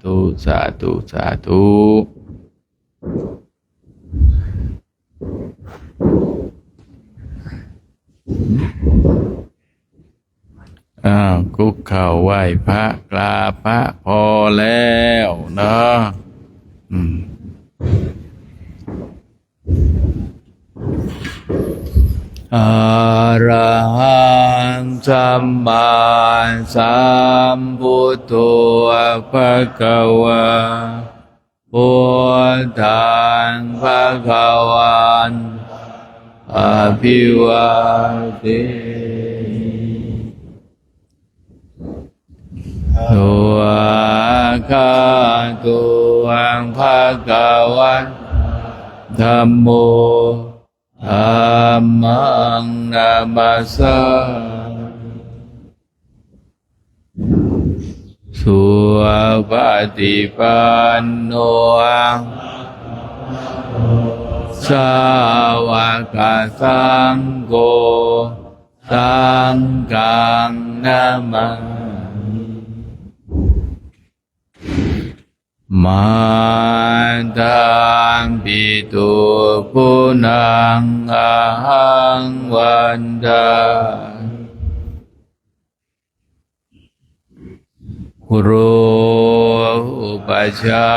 ธุสาธุสาธุคุกเข่าไหว้พระกราบพระพอแล้วเนาะอะระหังสัมมาสัมพุทโธภะคะวะพุทธังภะคะวันอภิวาเทตัวคาตัวภะคะวันธัมโมธัมมังนามัสสาสุปฏิปันโนสาวกสังโฆสังฆังนามามันตังปิตุปุนังอะหังวันตา โรอุปชฌา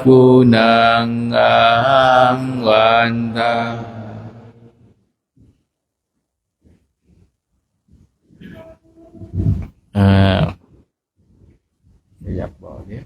กุณังอังวันทาอยากบอกเนี่ย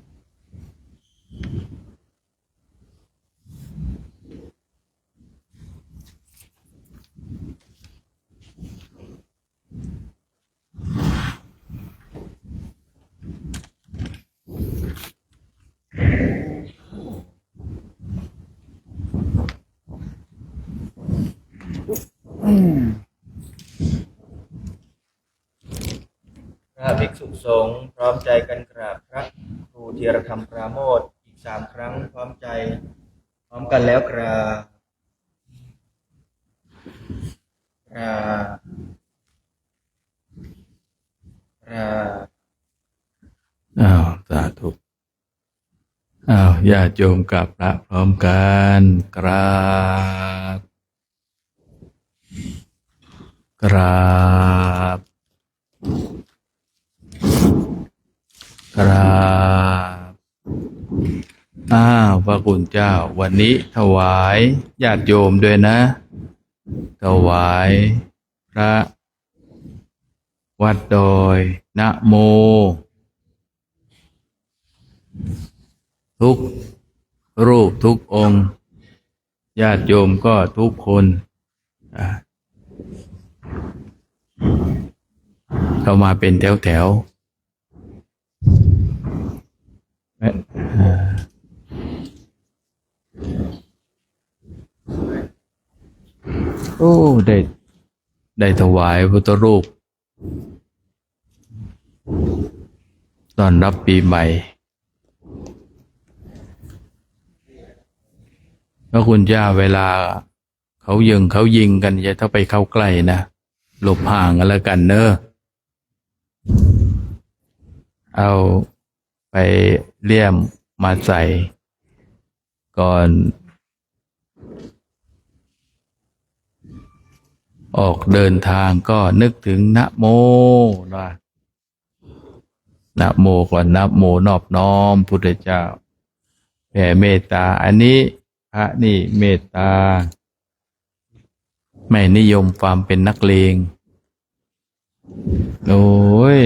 พระภิกษุสงฆ์พร้อมใจกันกราบพระครูธีรธรรมปราโมทย์อีก3 ครั้งพร้อมใจพร้อมกันแล้วกราบกราบกราบ สาธุญาติโยมกับพระพร้อมกันกราบกราบกราบพระคุณเจ้าวันนี้ถวายญาติโยมด้วยนะถวายพระวัดดอยนะโมทุกรูปทุกองค์ญาติโยมก็ทุกคนเข้ามาเป็นแถวได้ถวายพุทธรูปต้อนรับปีใหม่พระคุณเจ้าเวลาเขายิงกันอย่าถ้าไปเข้าใกล้นะหลบห่างกันแล้วกันเนอะเอาไปเลี่ยมมาใส่ก่อนออกเดินทางก็นึกถึงนะโมนะนะโมก่อนนะโมนอบน้อมพุทธเจ้าแผ่เมตตาอันนี้พระนี่เมตตาไม่นิยมความเป็นนักเลงโอ้ย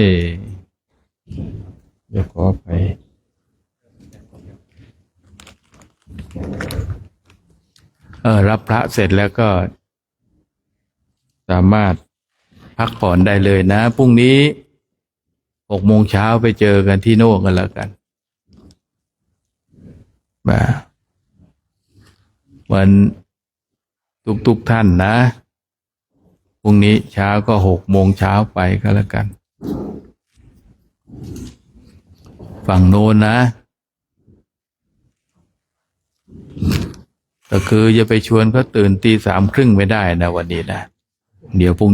เดี๋ยวขอไปรับพระเสร็จแล้วก็สามารถพักผ่อนได้เลยนะพรุ่งนี้6 โมงเช้าไปเจอกันที่โน่นกันแล้วกันวันทุกท่านนะพรุ่งนี้เช้าก็6 โมงเช้าไปก็แล้วกันฝั่งโน้นนะก็คือจะไปชวนเขาตื่นตี 3:30ไม่ได้นะวันนี้นะเดี๋ยวพรุ่งนี้